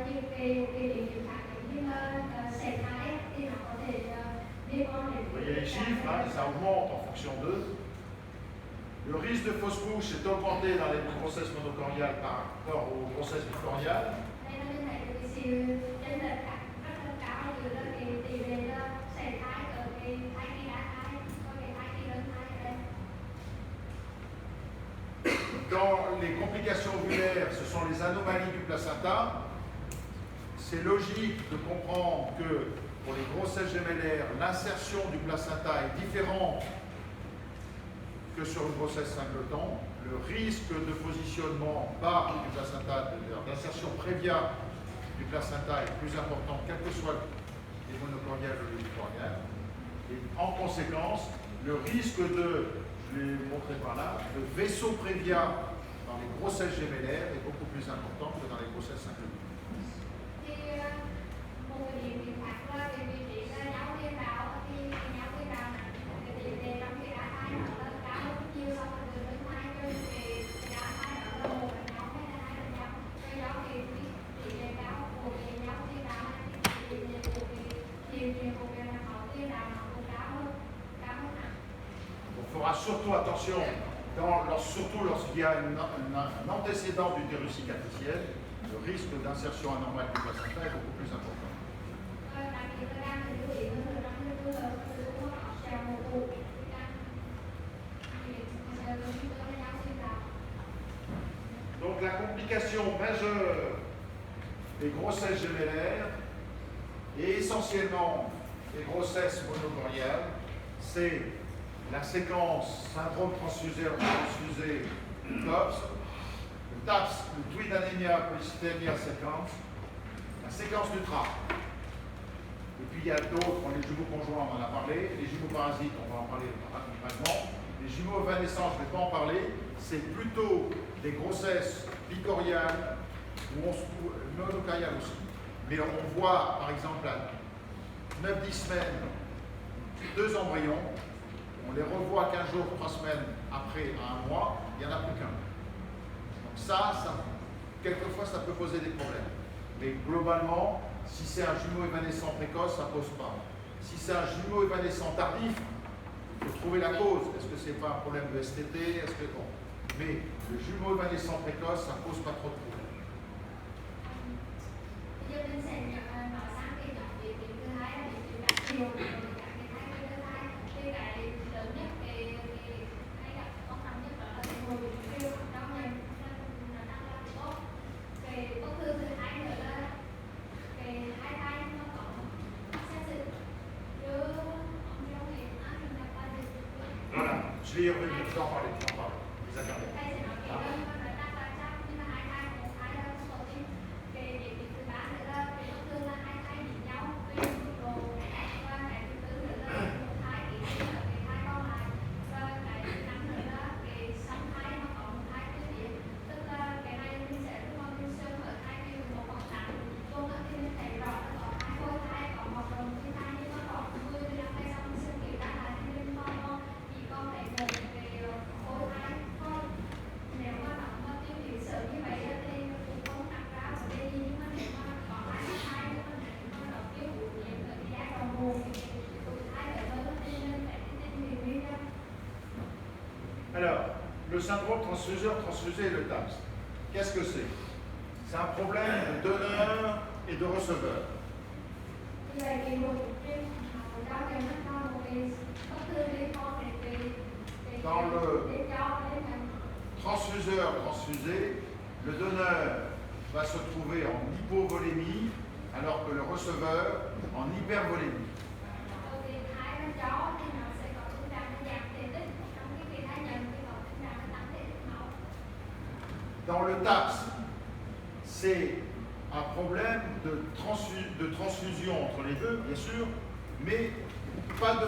Nhiều cái điểm khác như là sảy thai thì nó có thể liên quan đến. Vous voyez les chiffres, hein, ça augmente en fonction d'eux. Le risque de fausse couche est augmenté dans les grossesses monocoriales par rapport aux grossesses bicoriales. Đây là mình thấy được cái sự chênh lệch rất là cao giữa là cái tỷ lệ là sảy thai ở cái thai kỳ đa thai và cái thai kỳ đơn thai ở đây. Dans les complications ovulaires, ce sont les anomalies du placenta. C'est logique de comprendre que pour les grossesses gémellaires, l'insertion du placenta est différente que sur une grossesse singleton. Le risque de positionnement bas du placenta, d'insertion prévia du placenta est plus important, quel que soit les monocoriales ou les bicoriales. Et en conséquence, le risque de, je l'ai montré par là, de vaisseau prévia dans les grossesses gémellaires est beaucoup plus important que dans les grossesses singleton. Một cái điểm khác là cái vị trí là nhau tiên đạo thì nhau tiên đạo này cái tỷ lệ trong cái đá thai nó là cao hơn nhiều so với người đơn thai, cho nên cái đá thai nó là một là nhau hay là hai là nhau, cho do cái tỷ lệ cao của cái nhau tiên đạo này thì tỷ lệ của cái điều kiện của cái máu tiên đạo nó cũng cao hơn hẳn. On fera surtout attention, surtout lorsqu'il y a un antécédent d'utérus cicatriciel, le risque d'insertion anormale du placenta est beaucoup plus important. Donc la complication majeure des grossesses gémellaires et essentiellement des grossesses monocoriales, c'est la séquence syndrome transfusé TOPS, le TAPS, le Twin Anemia Polycythemia séquence, la séquence du TRAP. Et puis il y a d'autres, les jumeaux conjoints, on en a parlé, les jumeaux parasites, on va en parler rapidement. Les jumeaux évanescents, je ne vais pas en parler, c'est plutôt des grossesses bicoriales ou monocoriales aussi. Mais on voit par exemple à 9-10 semaines, 2 embryons, on les revoit 15 jours, 3 semaines après, à 1 mois, il n'y en a plus qu'un. Donc ça, quelquefois ça peut poser des problèmes. Mais globalement, si c'est un jumeau évanescent précoce, ça ne pose pas. Si c'est un jumeau évanescent tardif, il faut trouver la cause. Est-ce que c'est pas un problème de STT? Est-ce que bon. Mais le jumeau évanescent précoce, ça ne pose pas trop de problèmes. Thì Je vais y revenir, je vais en parler, Les accords. Thầy sẽ nói kỹ hơn và nói ra là chắc như là hai thai một thai là số tim về điểm thứ ba nữa là về bất thường là hai thai nhìn nhau về mức độ và cái thứ tư nữa là một thai thì là cái thai còn lại và cái thứ năm nữa là cái song thai mà có một thai chưa biết tức là cái này mình sẽ lúc mà mình sơ ở thai thì một khoảng tháng luôn là khi mình thấy rõ là có hai khối thai có một đồng khi thai nhưng mà có 10-15 ngày sau mình sơ kiểm tra lại thì mình chỉ có thể một cái khối thai thôi. Nếu mà nó mà tiêu hủy sớm như vậy thì cũng không đặt ra vấn đề gì nhưng mà nếu mà có hai thai nếu mà nếu mà nó tiêu hủy nhiều ở giai đoạn muộn thì tuổi thai ở hơn thì nên phải tìm hiểu nguyên nhân. Alors, le syndrome transfuseur-transfusé et le TAPS, qu'est-ce que c'est? C'est un problème de donneur et de receveur. Như vậy thì một cái giao kèm nó cho một cái bất thường liên quan đến cái Dans le để cho nên là transfuseur-transfusé, le donneur va se trouver en hypovolémie alors que le receveur en hypervolémie. đầu tiên thai nó cho thì nó sẽ có tình trạng nó giảm thể tích trong khi thai nhận thì có tình trạng nó tăng thể tích máu. Dans le TAPS, c'est un problème de transfusion entre les deux, bien sûr, mais pas de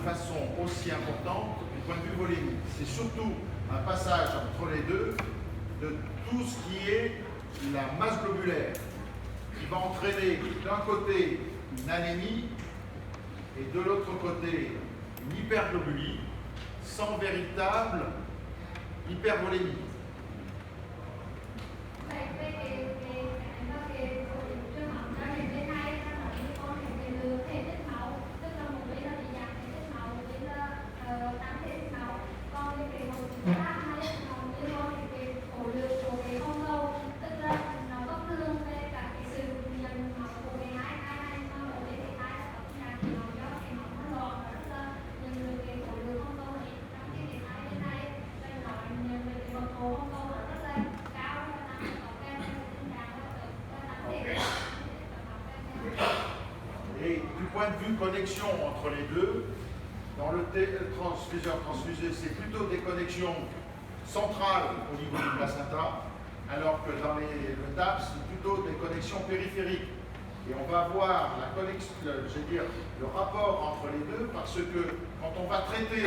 façon aussi importante du point de vue volémique. C'est surtout un passage entre les deux de tout ce qui est la masse globulaire, qui va entraîner d'un côté une anémie et de l'autre côté une hyperglobulie sans véritable hypervolémie. Vậy về cái trường hợp cho đến bên này là nó liên quan đến cái lượng thể tích máu, tức là một bên là bị giảm thể tích máu, một bên là tăng thể tích máu. Còn cái một khác hay nó liên quan đến cái khối lượng của cái hồng cầu, tức là nó bất thường về cả cái sự nhận máu của cái hai mà một bên thì hai là có tình trạng thì nó do cái máu nó loạn và rất là nhận được cái khối lượng hồng cầu này. Trong khi cái hai bên này là nó nhận được cái mật độ hồng cầu nó rất là cao và tăng có cái tình trạng là tăng thể tích máu. Et du point de vue connexion entre les deux, dans le transfuseur-transfusé, c'est plutôt des connexions centrales au niveau du placenta, alors que dans le TAPS, c'est plutôt des connexions périphériques. Et on va voir la connexion, le rapport entre les deux, parce que quand on va traiter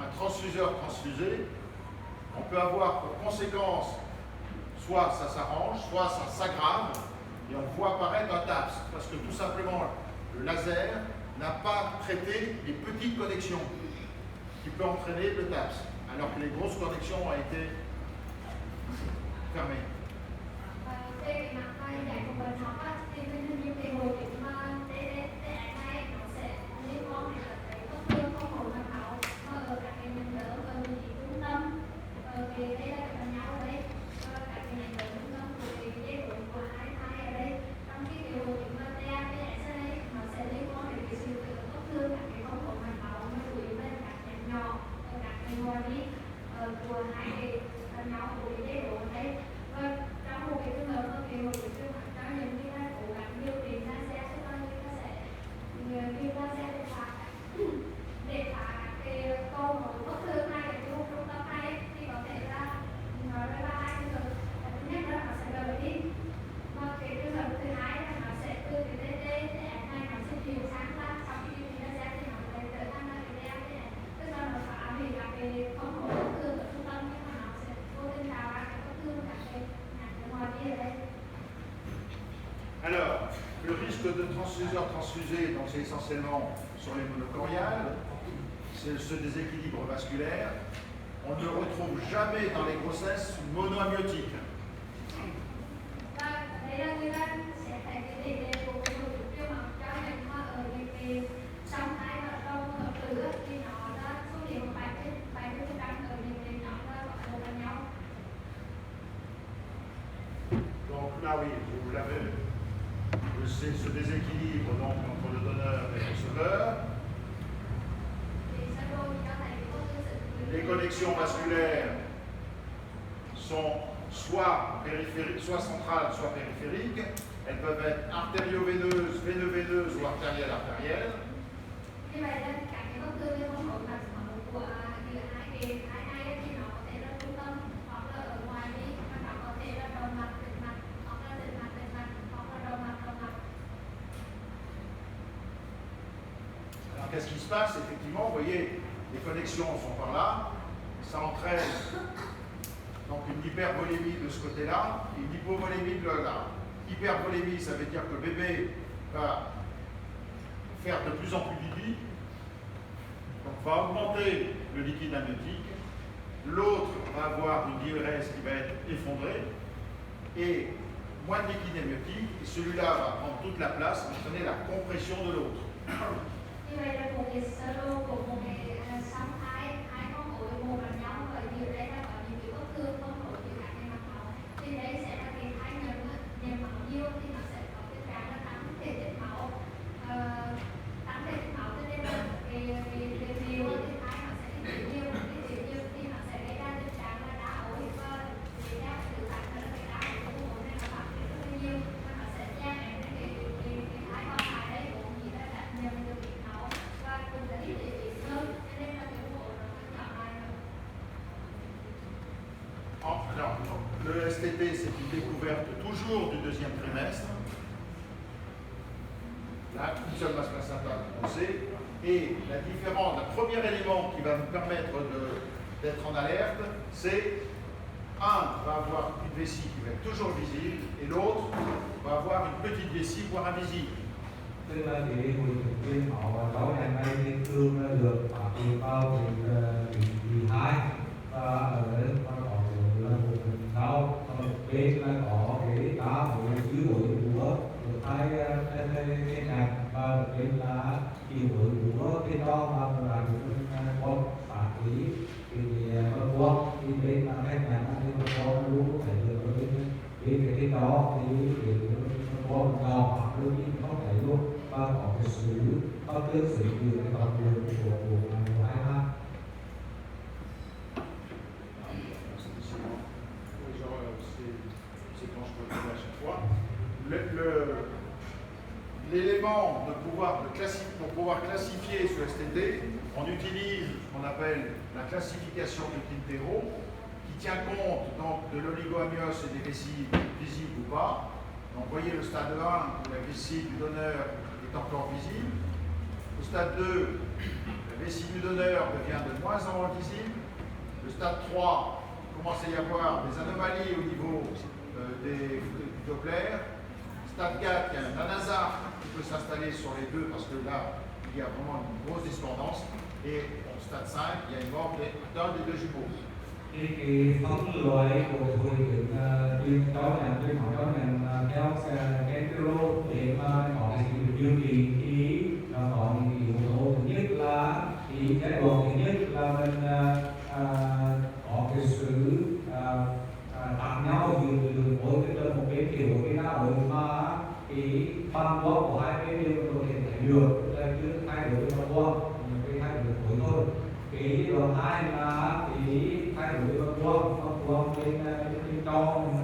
un transfuseur-transfusé, on peut avoir pour conséquence soit ça s'arrange, soit ça s'aggrave, et on voit apparaître un TAPS, parce que tout simplement le laser n'a pas traité les petites connexions qui peuvent entraîner le TAPS, alors que les grosses connexions ont été fermées. Về cái mặt này giải của bệnh học á, thì mình như cái hồi điểm mà TDT này nó sẽ liên quan đến cái bất thường không hồi mạch máu mà ở các cái nhánh lớn ở vị trí trung tâm về đây là cái nhau ở đây các cái nhánh lớn trung tâm của cái dây rốn của hai thai ở đây trong khi cái hồi điểm mà TAPS ở đây nó sẽ liên quan đến cái sự bất thường các cái không hồi mạch máu như tụi bên các nhánh nhỏ ở các cái ngoài đi của hai cái nhau của cái dây rốn ở đây và trong một cái trường hợp thì một cái trường hợp cho những cái ta cố gắng điều trị ra sẽ cho người ta sẽ điều ta sẽ để phá cái câu hỏi bất thường này ở trong trung tâm này thì có thể là nói với ba hai trường hợp thứ nhất là nó sẽ đợi đi mà cái trường hợp thứ hai là nó sẽ từ cái TT này nó sẽ chuyển sang là sau khi điều trị ra sẽ thì nó sẽ trở thành là cái DAT này tức là nó phá hủy các cái câu hỏi bất thường ở trung tâm nhưng mà nó sẽ vô tình tạo ra cái bất thường các cái ngoài kia ở đây. Alors, le risque de transfuseur-transfusé, donc c'est essentiellement sur les monocoriales, c'est ce déséquilibre vasculaire. On ne le retrouve jamais dans les grossesses monoamniotiques. Và đây là người ta sẽ thấy cái tỷ lệ của cái hội chứng viêm mảng cho nên mà ở những cái trong thai và trong hợp tử thì nó đã xuất hiện một 70% ở những cái nhóm là một là nhau. Donc là, oui, vous l'avez, c'est ce déséquilibre donc, entre le donneur et le receveur. Thì sơ đồ thì cho thấy cái bất thường sự Les connexions vasculaires sont soit centrales, soit périphériques. Elles peuvent être artério-veineuses, veineux-veineuses ou artérielles-artérielles. Như vậy là cả cái bất thường liên quan đến mạch máu qu'est-ce qui se passe? Effectivement, vous voyez, les connexions sont par là, ça entraîne donc une hypervolémie de ce côté-là, et une hypovolémie de là. Hypervolémie, ça veut dire que le bébé va faire de plus en plus pipi, donc va augmenter le liquide amniotique, l'autre va avoir une diurèse qui va être effondrée, et moins de liquide amniotique, et celui-là va prendre toute la place, entraîner la compression de l'autre. Như vậy là một cái sơ đồ của một cái sóng hai con ối một gần nhau và như đây là có những cái bất thường không ối giữa các cái mạch máu. Thì đây sẽ là cái thai nhầm máu nhiều thì nó sẽ có cái trạng là tăng thể tích máu, cho nên là cái nhiều thì thai nó sẽ thiếu nhiều thì nó sẽ gây ra tình trạng là đá ối và cái đá tự tạo ra cái đá ối của ối này nó phát triển rất là nhiều và nó sẽ gia hạn cái thai con thai đấy cũng như là đặt nhầm được cái máu và cũng sẽ ít bị hơn cho nên là cái ối nó nhỏ lại hơn. Alors, le STT, c'est une découverte toujours du deuxième trimestre. Là, une seule masse placentale, on sait. Et la différence, le premier élément qui va nous permettre d'être en alerte, c'est un va avoir une vessie qui va être toujours visible et l'autre va avoir une petite vessie, voire invisible. Tức là cái hồi thực viên họ và cháu ngày nay thiên thương được truyền bao vì hai và ở đây nó có là một phần sau một bên là có cái đá hội dưới hội của hai cái nhạc và một bên là kỳ hội của cái đó và là con phản lý thì con thì bên là cái nhạc nó có luôn phải được bên cái đó thì con đào hoặc đôi khi có thể luôn và có cái sự có tương sử như cái con đường của hai ha. L'élément pour pouvoir classifier ce STT, on utilise ce qu'on appelle la classification de Quintero, qui tient compte donc de l'oligoamnios et des vessies visibles ou pas. Donc vous voyez le stade 1 où la vessie du donneur est encore visible. Au stade 2, la vessie du donneur devient de moins en moins visible. Le stade 3, il commence à y avoir des anomalies au niveau des Doppler. Stade 4, il y a un anasar qui peut s'installer sur les deux parce que là, il y a vraiment une grosse discordance. Et au stade 5, il y a une mort d'un des deux jumeaux. Cái phân loại của hội chứng tuyên cháu là tuyên hỏi cháu là theo cái lô để mà có cái sự điều trị thì nó có những yếu tố thứ nhất là thì cái độ thứ nhất là mình có cái sự tạm nhau giữa mỗi cái đơn một bên kiểu cái nào đối mà cái phân bố của hai bên đều có thể thấy được là cứ thay đổi phân bố cái thay đổi phối thôi. Cái thứ hai là cái thay đổi phân bố bên trong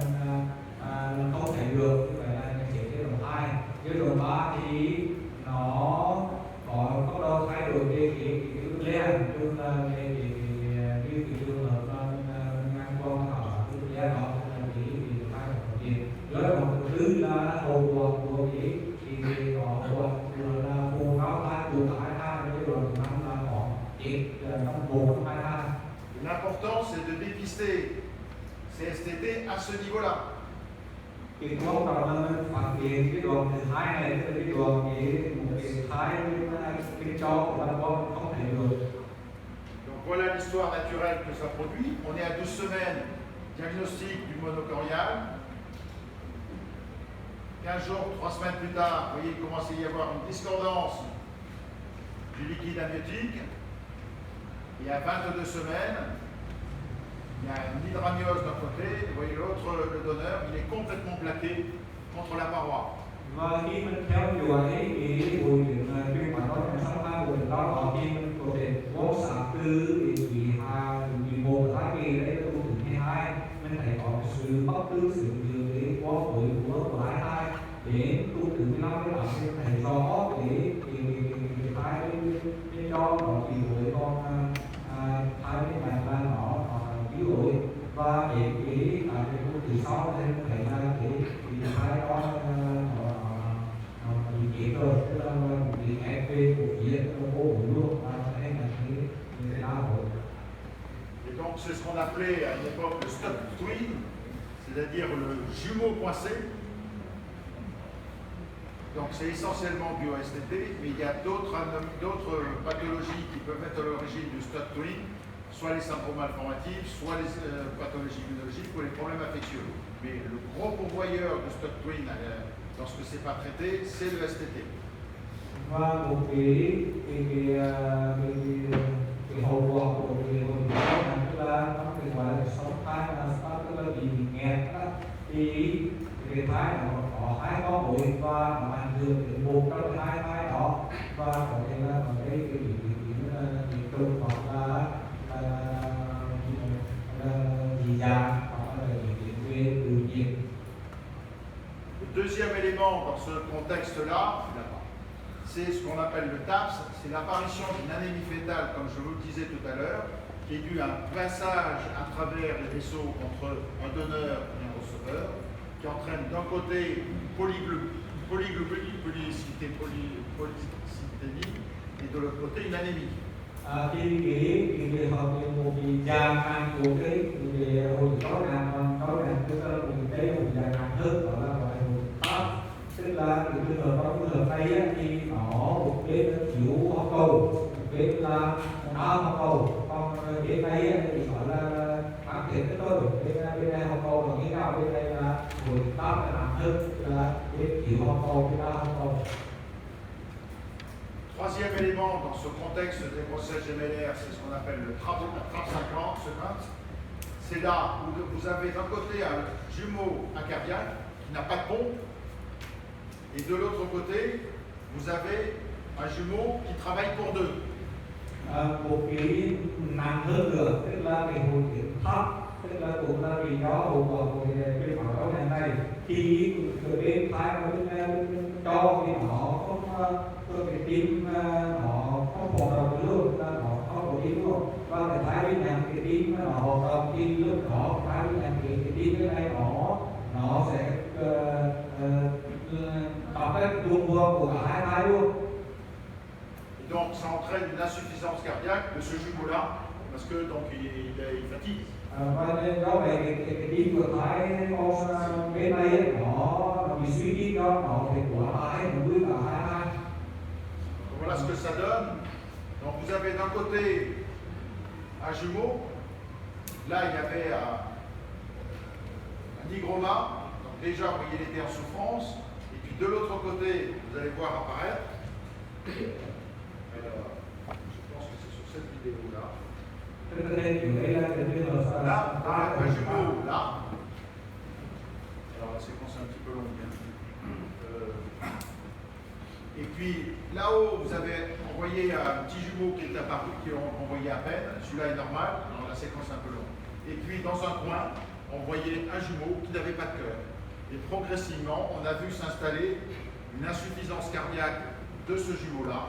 mình không thể được như vậy là chỉ cái thứ hai. Cái thứ ba thì nó có tốc độ thay đổi cái lên chung là cái trường hợp ngang qua họ cái lên đó là cái thay đổi gì. Rồi một thứ là hậu quả của cái họ là phù hợp hai chủ tải hai cái rồi năm là họ L'important, c'est de dépister ces STT à ce niveau-là. Cái quan trọng là mình phát hiện cái đoạn thứ hai này tức là cái đoạn một cái thai cái cho của bạn con không thể được. Donc voilà l'histoire naturelle que ça produit. On est à 12 semaines, diagnostic du monocorial. 15 jours, 3 semaines plus tard, vous voyez, il commence à y avoir une discordance du liquide amniotique. Il y a 22 semaines, il y a une hydramniose d'un côté, vous voyez l'autre, le donneur, il est complètement plaqué contre la paroi. Và khi mình theo dõi cái buổi chuyên bản đó trong sáng mai buổi đó là khi mình có thể quan sát từ kỳ một tháng kỳ đấy là tuถึงhai mình thấy có sự bất tương xứng giữa cái quá khối của hai để tuถึงnăm cái bản mình thấy rõ cái hai cái cho nó kỳ với con hai cái này là nó ví dụ và để cái tu từ sau nên thấy là cái hai đó nó bị chết rồi tức là bị thì ngay quê của phía công bố hữu luôn và đây là cái đau khổ. Et donc c'est ce qu'on appelait à une époque le stuck twin, c'est-à-dire le jumeau coincé. Donc c'est essentiellement du OSTT, mais il y a d'autres pathologies qui peuvent être à l'origine du stuck twin, soit les syndromes malformatifs, soit les pathologies immunologiques ou les problèmes infectieux. Mais le gros pourvoyeur de stuck twin, lorsque ce n'est pas traité, c'est le STT. Và một cái hậu quả của cái hội chứng này tức là nó cái gọi là sóng thai là tức là bị nghẹt đó, thì cái thai nó có hai có mũi và nó ảnh hưởng đến một trong hai thai đó và có thể là có cái bị trùng hoặc là dị dạng hoặc là bị về tự nhiên. Le deuxième élément dans ce contexte-là, c'est ce qu'on appelle le TAPS, c'est l'apparition d'une anémie fétale, comme je vous le disais tout à l'heure, qui est due à un passage à travers les vaisseaux entre un donneur et un receveur, qui entraîne d'un côté polycythémie et de l'autre côté une anémie. Cái hợp một cái dạng nặng của cái hồi có nặng tức là một cái dạng nặng hơn đó là gọi là TAPS. Tức là cái trường hợp trong trường hợp này thì nó một bên thiếu hóc cầu, một bên là đau hóc cầu, còn bên này thì gọi là phát triển cái tôi bên này hóc cầu và cái cao bên đây là hồi TAPS là nặng hơn, là bên thiếu hóc cầu, bên đau hóc cầu. Troisième élément dans ce contexte des grossesses gémellaires, c'est ce qu'on appelle le TRAP 50, c'est là où vous avez d'un côté un jumeau acardiaque qui n'a pas de pompe, et de l'autre côté, vous avez un jumeau qui travaille pour deux. Một cái nặng hơn nữa, tức là cái hồi chứng thấp, tức là cũng là vì đó hậu quả của cái phản ứng này khi bên thái và bên cho thì nó không cái tim nó không hoạt động luôn, nó không có tim luôn, và cái thái bên này cái tim nó hoạt động khi lúc đó thái bên này cái tim bên này nó sẽ tạo cái tuôn vương của cả hai thái luôn. Donc ça entraîne une insuffisance cardiaque de ce jumeau-là, parce que donc il fatigue. Và nên do vậy cái tim của thái con bên này nó bị suy tim đó, nó phải của hai nó với cả hai. Voilà ce que ça donne. Donc vous avez d'un côté un jumeau, là il y avait un hygroma, donc déjà vous voyez il était en souffrance, et puis de l'autre côté vous allez voir apparaître. Alors, je pense que c'est sur cette vidéo-là. Là, un jumeau, là. Alors la séquence est un petit peu longue. Et puis là-haut, vous avez envoyé un petit jumeau qui est apparu, qui ont envoyé à peine. Celui-là est normal, alors la séquence est un peu longue. Et puis dans un coin, on voyait un jumeau qui n'avait pas de cœur. Et progressivement, on a vu s'installer une insuffisance cardiaque de ce jumeau-là.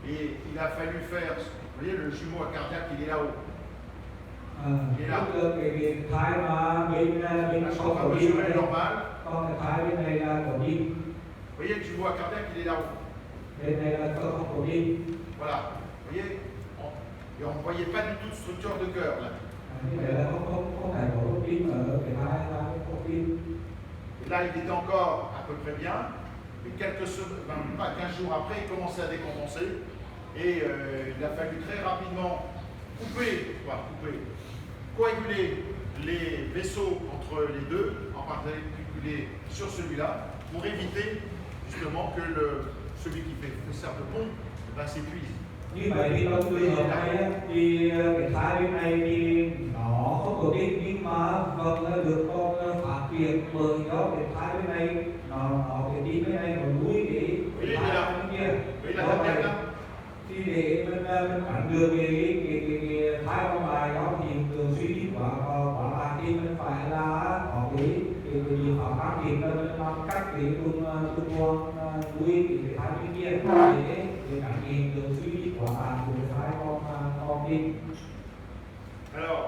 Et il a fallu faire, vous voyez, le jumeau cardiaque, il est là-haut. Il est là. La chambre à mesurer est normale. Vous voyez, le jumeau cardiaque, il est là-haut. Voilà. Vous voyez, et on ne voyait pas du tout de structure de cœur là. Et là, il était encore à peu près bien. Mais quelques semaines, pas 15 jours après, il commençait à décompenser. Et il a fallu très rapidement coaguler les vaisseaux entre les deux, en particulier sur celui-là, pour éviter justement que celui qui sert de pompe s'épuise. Như vậy thì trong trường hợp này thì cái thai bên này thì nó không có tim nhưng mà vẫn được con phát triển bởi do cái thai bên này nó cái tim bên này nó nuôi cái thai bên kia. Thì để mình ảnh hưởng cái thai con bài đó thì thường suy tim quá là tim mình phải là có cái biện pháp phát triển là mình làm cách để tuần hoàn nuôi cái thai bên kia để ảnh hưởng suy tim quá là của thai con tim. Alors,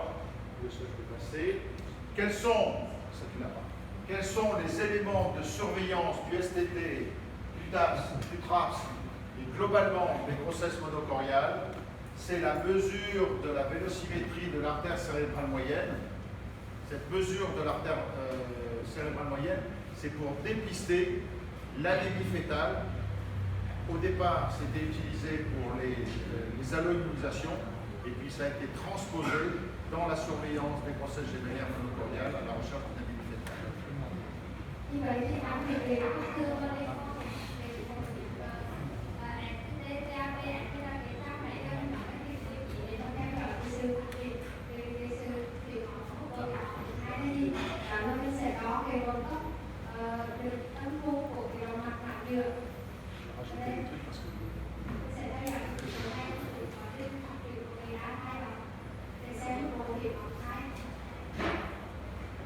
où est-ce que je peux passer? Quels sont les éléments de surveillance du STT, du TAPS, du TRAPS Et globalement, les grossesses monocoriales, c'est la mesure de la vélocimétrie de l'artère cérébrale moyenne. Cette mesure de l'artère cérébrale moyenne, c'est pour dépister l'anémie fœtale. Au départ, c'était utilisé pour les alloimmunisations, et puis ça a été transposé dans la surveillance des grossesses gémellaires monocoriales à la recherche d'anémie fœtale. Như vậy thì anh thì về ung thư bên đây có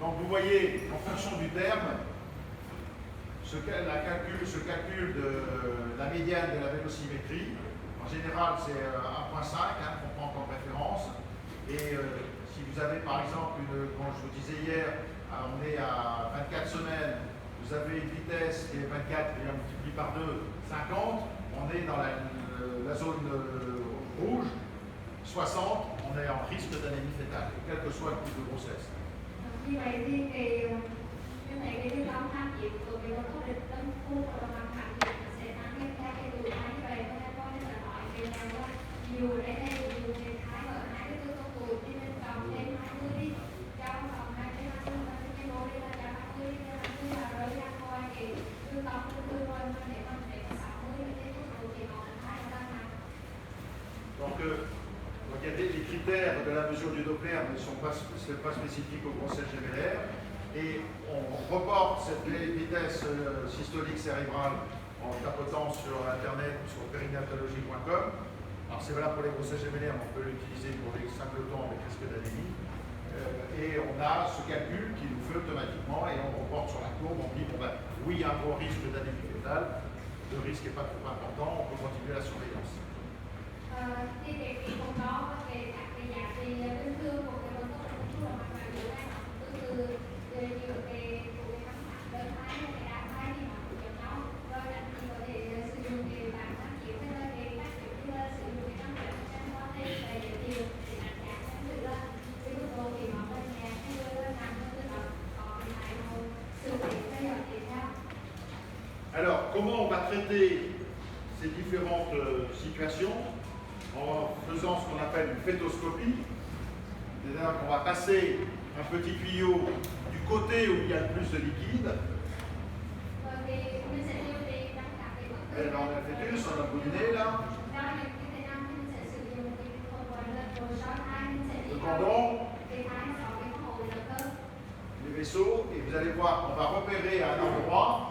Donc vous voyez, en fonction du terme, ce calcul de la médiane de la vélocimétrie, en général c'est 1.5 qu'on prend comme référence. Et si vous avez par exemple, comme je vous disais hier, on est à 24 semaines, vous avez une vitesse qui est 24 et on multiplie par 2, 50, on est dans la zone rouge, 60, on est en risque d'anémie fœtale, quel que soit le type de grossesse. Như vậy thì cái lưu tâm tham chiếu của cái con có được tâm khu và đồng bằng tham chiếu sẽ tăng thêm theo cái tuổi thái như vậy có nên là nói về là nhiều đấy đây nhiều người thái ở 24 tuổi thì nên cầm thêm 20 đi trong vòng 20 năm cái lối đây là 20 đi là rồi ra coi thì lưu tâm từ rồi mà để mà để 60 cái tuổi thì họ thái nó đang làm. Donc, regardez, les critères de la mesure du Doppler ne sont pas spécifiques aux grossesses gémellaires. Et on reporte cette vitesse systolique cérébrale en tapotant sur Internet ou sur périnatologie.com. Alors c'est valable pour les grossesses gémellaires, mais on peut l'utiliser pour les singletons avec risque d'anémie. Et on a ce calcul qui nous fait automatiquement, et on reporte sur la courbe, on dit bon ben oui, il y a un gros risque d'anémie fœtale, le risque n'est pas trop important, on peut continuer la surveillance. Thì về cái vùng đó về các cái giá trị ung thư của cái con tốt ung thư là mặt ngoài dưới này từ nhiều cái của cái nắng mặt đơn thái hay cái đá thái thì nó cũng giống nhau rồi là thì có thể sử dụng cái bản tham chiếu hay là cái các kiểu như là sử dụng cái năng lượng xem có thể về để điều để đánh giá xem thử là cái mức độ thì nó bên nhà hay là nằm hơn là có cái này sử dụng cái giờ tiếp theo. Alors, comment on va traiter ces différentes situations? En faisant ce qu'on appelle une fétoscopie, c'est-à-dire qu'on va passer un petit tuyau du côté où il y a le plus de liquide. Et dans le fœtus, on a bouliné là. Le cordon, les vaisseaux, et vous allez voir, on va repérer à un endroit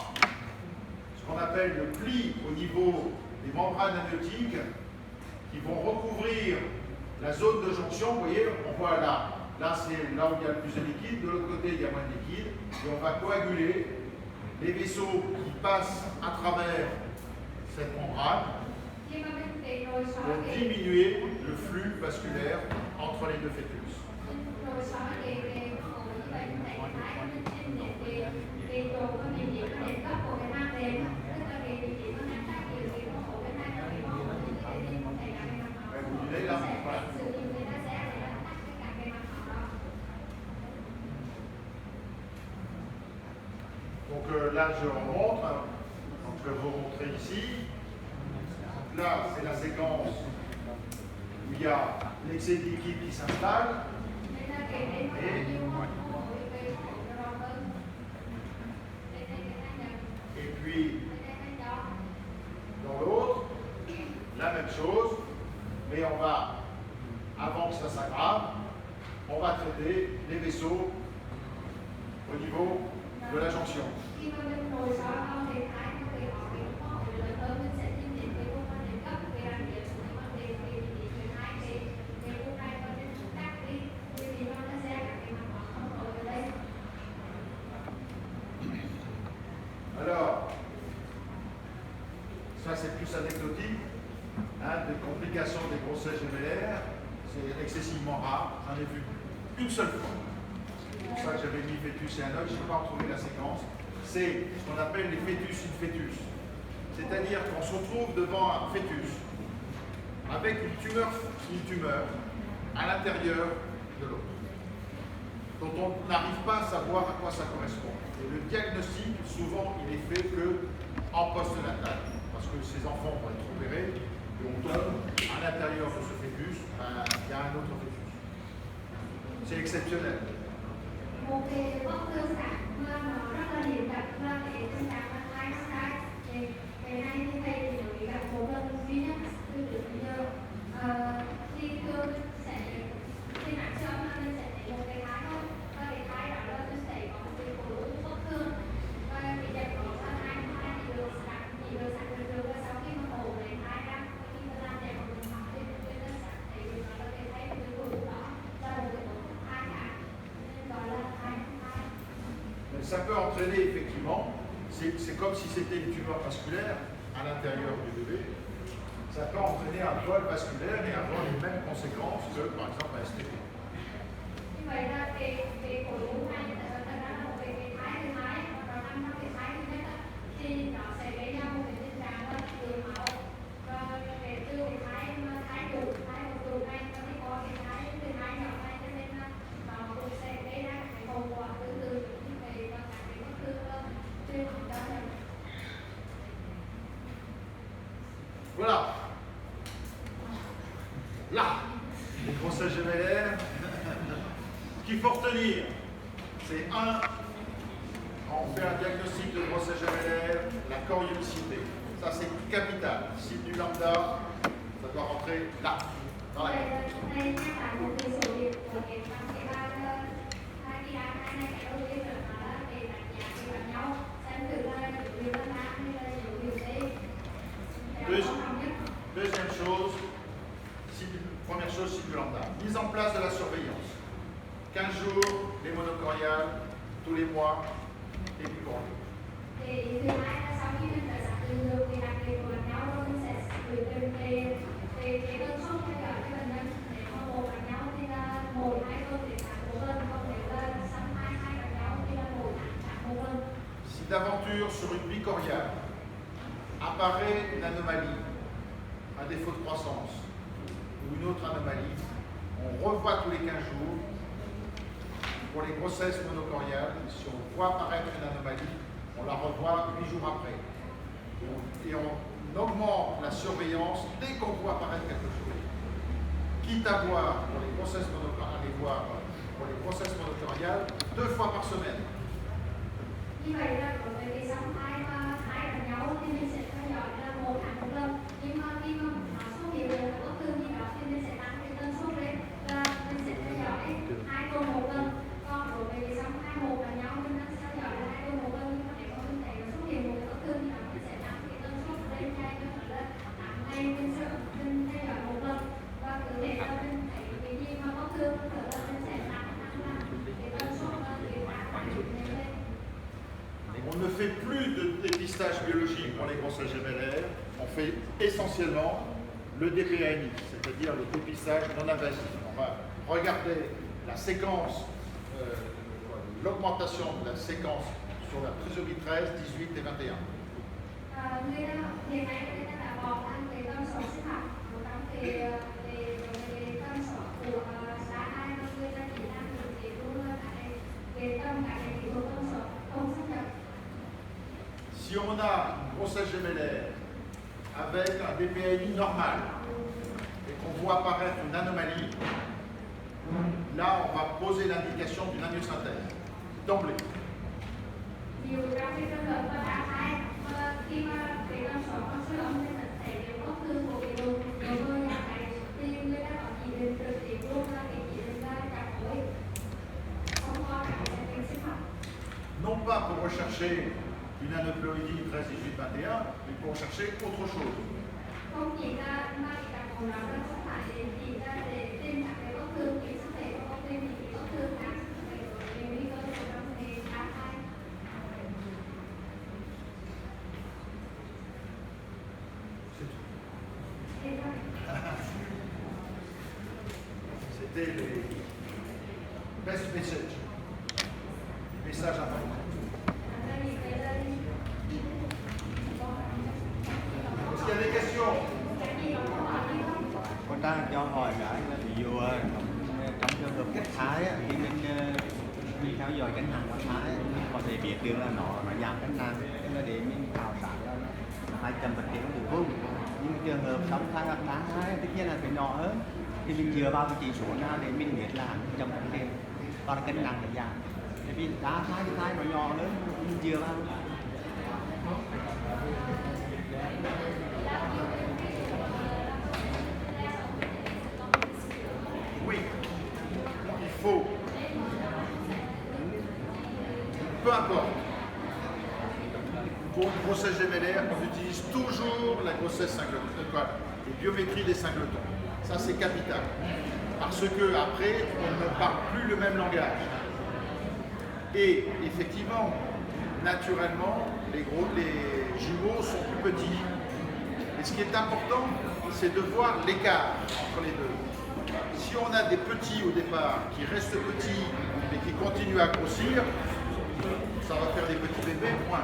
ce qu'on appelle le pli au niveau des membranes amniotiques qui vont recouvrir la zone de jonction. Vous voyez, on voit là c'est là où il y a le plus de liquide, de l'autre côté il y a moins de liquide, et on va coaguler les vaisseaux qui passent à travers cette membrane pour diminuer le flux vasculaire entre les deux fœtus. Donc là je remonte, donc je vais vous montrer ici. Là c'est la séquence où il y a l'excès de liquide qui s'installe. Et puis dans l'autre, la même chose, mais on va, avant que ça s'aggrave, on va traiter les vaisseaux au niveau de la jonction. Alors, ça c'est plus anecdotique, des complications des grossesses gémellaires, c'est excessivement rare, j'en ai vu une seule fois. C'est pour ça que j'avais mis fœtus et un autre, je n'ai pas retrouvé la séquence. C'est ce qu'on appelle les fœtus in fœtus. C'est-à-dire qu'on se retrouve devant un fœtus avec une tumeur à l'intérieur de l'autre, dont on n'arrive pas à savoir à quoi ça correspond. Et le diagnostic, souvent, il est fait qu'en post-natal, parce que ces enfants vont être opérés, et on tombe à l'intérieur de ce fœtus, il y a un autre fœtus. C'est exceptionnel. Một cái bất tương sản mà nó rất là hiển gặp là cái tình trạng là thai mắc thai thì cái này như vậy thì nó bị gặp một lần duy nhất từ trước đến giờ khi tôi sẽ khi nãy sớm là mình sẽ thấy một cái thai thôi và cái thai đó là tôi sẽ có một cái khối u bất thường và cái giật đó là thai thì được sẵn được và sau khi mà mổ lấy thai ra khi mà làm đẹp của mình học thì tôi sẽ thấy được đó là cái thai của cái khối u đó là một cái tổn thương thai cả. Ça peut entraîner effectivement, c'est comme si c'était une tumeur vasculaire à l'intérieur du bébé. Ça peut entraîner un vol vasculaire et avoir les mêmes conséquences que par exemple un STP. Như vậy là cái khối u này thật ra là một cái thái thứ hai và nằm trong cái thái thứ nhất thì nó sẽ gây ra một cái tình trạng là đường máu và cái từ cái thái chủ này nó thì có cái thái thứ hai nhỏ này cho nên là nó cũng sẽ gây ra cái hậu quả tương tự như vậy và cái bất thường trên đó là. Voilà. Là, les grossesses gemellaires. Ce qu'il faut retenir, c'est un, quand on fait un diagnostic de grossesse gemellaire, la choriomicité. Ça c'est capital. Cible du lambda, ça doit rentrer là, dans la Đây nhắc lại một cái sự việc của cái bác sĩ ba hai đi ăn hai này cái đầu tiên là về đặt nhà đi gặp nhau xem thử là điều là làm hay là điều gì. Deuxième chose, première chose, cible du lambda. Mise en place de la surveillance. 15 jours, les monocoriales, tous les mois, et puis bon. Thì thứ hai là sau khi mình đã xác định được thì đặt lịch gặp nhau rồi mình sẽ gửi về cái đơn số theo dõi cho bệnh nhân để mà một gặp nhau thì là 1-2 tuần để khám một lần, còn nếu là sau 2 gặp nhau thì là 1 lần. Si d'aventure sur une bicoriale apparaît une anomalie, un défaut de croissance ou une autre anomalie, on revoit tous les 15 jours. Pour les grossesses monocoriales, si on voit apparaître une anomalie, on la revoit 8 jours après. Et on augmente la surveillance dès qu'on voit apparaître quelque chose. Quitte à voir pour les grossesses monocoriales 2 fois par semaine. Như vậy là đối với cái dòng thai gặp nhau thì mình sẽ theo dõi là 1 tháng 1 lần. Nhưng mà khi mà nó xuất hiện được bất thường gì đó thì mình sẽ tăng cái tần suất lên và mình sẽ theo dõi 2 tuần 1 lần. Còn đối với cái dòng thai một gặp nhau thì mình sẽ theo dõi là 2 tuần 1 lần. Nhưng mà nếu mà mình thấy nó xuất hiện một cái bất thường gì đó mình sẽ tăng cái tần suất lên nhanh cho nó là 8 ngày mình sẽ theo dõi 1 lần. Và cứ để cho mình thấy cái gì mà bất thường thì là mình sẽ tăng cái tần suất và cái tăng lên. On ne fait plus de dépistage biologique pour les grossesses gemellaires, on fait essentiellement le DPNI, c'est-à-dire le dépistage non invasif. On va regarder la séquence, l'augmentation de la séquence sur la trisomie 13, 18 et 21. Hiện nay người ta đã bỏ ăn cái tần số sinh học một trong cái tần số của xã hai và người ta chỉ đang thực hiện luôn cái kỹ thuật tần số không xác nhận. Si on a une grossesse gémellaire avec un DPNI normal et qu'on voit apparaître une anomalie, là on va poser l'indication d'une amniosynthèse d'emblée. Nhiều trong cái trường hợp mà đã thai khi mà cái tần số con siêu âm thì mình thấy cái bất thường của cái đường đôi dạng này thì người ta có chỉ định trực tiếp luôn là cái chỉ định là chặt phổi không có cả cái sinh học. Non pas pour rechercher une aneuploïdie 13, 18, 21, mais pour chercher autre chose. Không chỉ là mà cái đặc của nó không phải chỉ là để tìm các cái bất thường cái sức khỏe của con tim thì cái bất thường khác phải có cái nguy cơ của trong cái phá thai. C'était les best message, les messages importants. ta cho hỏi cái là ví dụ trong trường hợp cắt thái á, thì mình theo dõi cân nặng của thái mình có thể biết được là nó giảm cân nặng, tức là để mình khảo sát là nó 200 vật kéo được không. Nhưng trường hợp song thai hoặc đá thai tất nhiên là phải nhỏ hơn, thì mình dựa vào cái chỉ số nào để mình biết là 100 vật kéo, còn cân nặng là giảm. Tại vì đá thai thì thai nó nhỏ hơn, mình dựa vào. Oui, il faut, peu importe, pour une grossesse gémellaire, on utilise toujours la grossesse singleton, les biométries des singletons. Ça, c'est capital. Parce que après, on ne parle plus le même langage. Et effectivement, naturellement, les jumeaux sont plus petits. Et ce qui est important, c'est de voir l'écart entre les deux. Si on a des petits au départ qui restent petits et qui continuent à grossir, ça va faire des petits bébés, point.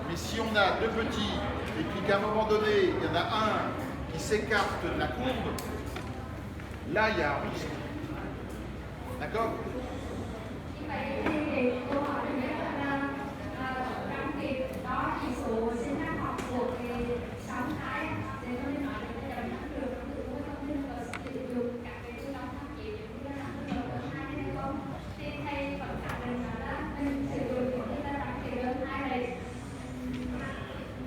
Mais si on a deux petits et puis qu'à un moment donné, il y en a un qui s'écarte de la courbe, là, il y a un risque. D'accord? Như vậy thì câu hỏi thứ nhất là trong cái đó chỉ số sinh năng học của cái sóng thái thì tôi nói là bây giờ nó được tự mua thông tin và sử dụng các cái tư vấn phát triển như là đơn hai hay không, thì thầy vẫn khẳng định là mình sử dụng những cái đặc cái đơn hai này.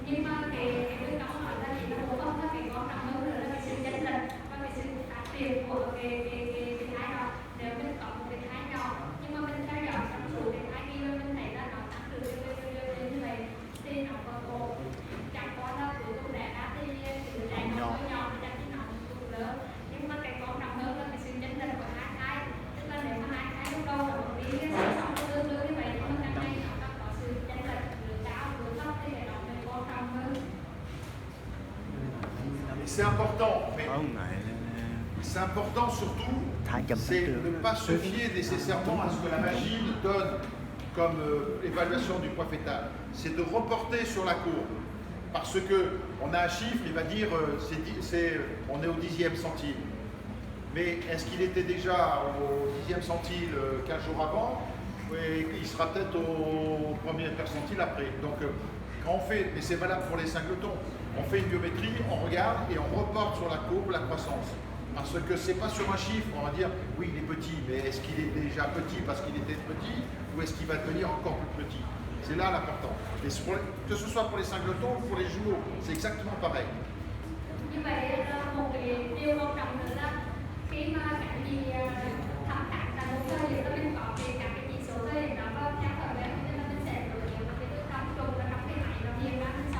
Nhưng mà cái tư vấn hỏi là chỉ là một không là cái quan trọng hơn nữa là cái sự chênh lệch và cái sự phát triển của cái thai đó. Nếu mình có một cái thai nhỏ nhưng mà mình theo dõi trong số cái thai kia mình thấy là nó tăng từ như vậy thì nó có chẳng có là cuối cùng đẻ ra thì đứa trẻ nó nhỏ thì chắc nó cũng lớn, nhưng mà cái quan trọng hơn là cái sự chênh lệch của hai thai, tức là nếu mà hai thai lúc đầu là một cái sinh sống tương đương như vậy nhưng mà càng ngày nó có sự chênh lệch vừa cao vừa thấp thì cái đó mới quan trọng hơn. C'est important, mais c'est important surtout, c'est de ne pas se fier nécessairement à ce que la machine donne comme évaluation du poids fœtal. C'est de reporter sur la courbe. Parce que on a un chiffre, il va dire on est au 10e centile. Mais est-ce qu'il était déjà au 10e centile 15 jours avant? Et il sera peut-être au premier percentile après. Donc quand on fait, mais c'est valable pour les singletons, on fait une biométrie, on regarde et on reporte sur la courbe la croissance. Parce que c'est pas sur un chiffre, on va dire oui il est petit, mais est-ce qu'il est déjà petit parce qu'il était petit ou est-ce qu'il va devenir encore plus petit? C'est là l'important. Et que ce soit pour les singletons ou pour les jumeaux, c'est exactement pareil. Như vậy là một cái điều quan trọng nữa là khi mà cái gì thăm khám tại một thời điểm là mình có các cái chỉ số thời điểm đó và theo thời gian thì mình sẽ đối chiếu với cái thăm trùng và trong cái máy nó hiện ra mình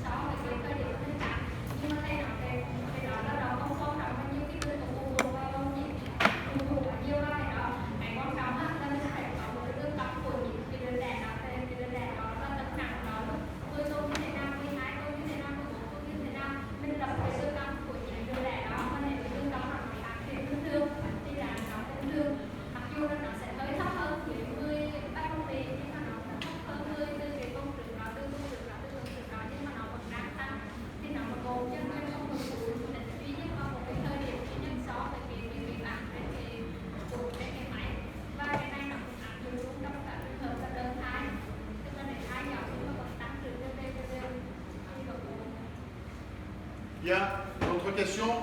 so với cái thời điểm mình khám. Nhưng mà đây nó cái đó là nó không quan trọng bao nhiêu cái tư tưởng phụ thuộc vào phụ thuộc bao nhiêu vào cái đó. Cái quan trọng là mình phải có một cái tương tác của những cái đứa trẻ đó, cái đứa trẻ đó và tất cả đó lúc 10 tuần như thế nào, 12 tuần như thế nào, 11 tuần như thế nào, mình tập cái tương tác của những đứa trẻ đó và nếu cái tương tác nó phải phát triển bình thường thì là nó bình thường. Mặc dù là nó sẽ hơi thấp hơn những người bác công ty nhưng mà nó thấp hơn người từ cái công trường đó, từ công trường đó, từ công trường đó nhưng mà nó vẫn đang tăng thì nó một bộ nhân viên không được đủ để duy nhất vào một cái thời điểm duy nhất so với cái bảng trên cái máy và cái này nó cũng áp dụng luôn trong cả trường hợp là đơn thai, tức là để thai nhỏ nhưng mà vẫn tăng trưởng lên khi độ tuổi. Bien, d'autres questions?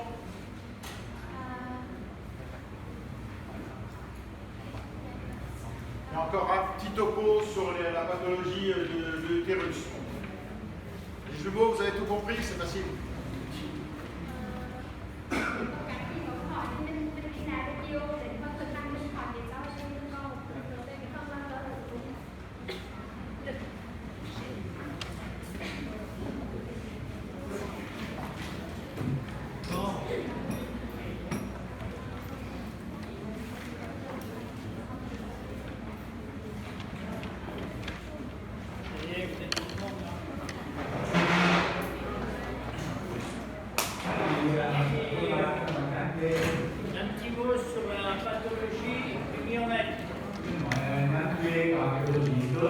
Il y a encore un petit topo sur la pathologie de l'utérus. Les jumeaux, vous avez tout compris, c'est facile. Un petit mot sur la pathologie du myomètre. Hỏi nhắc về các cái đột biến cơ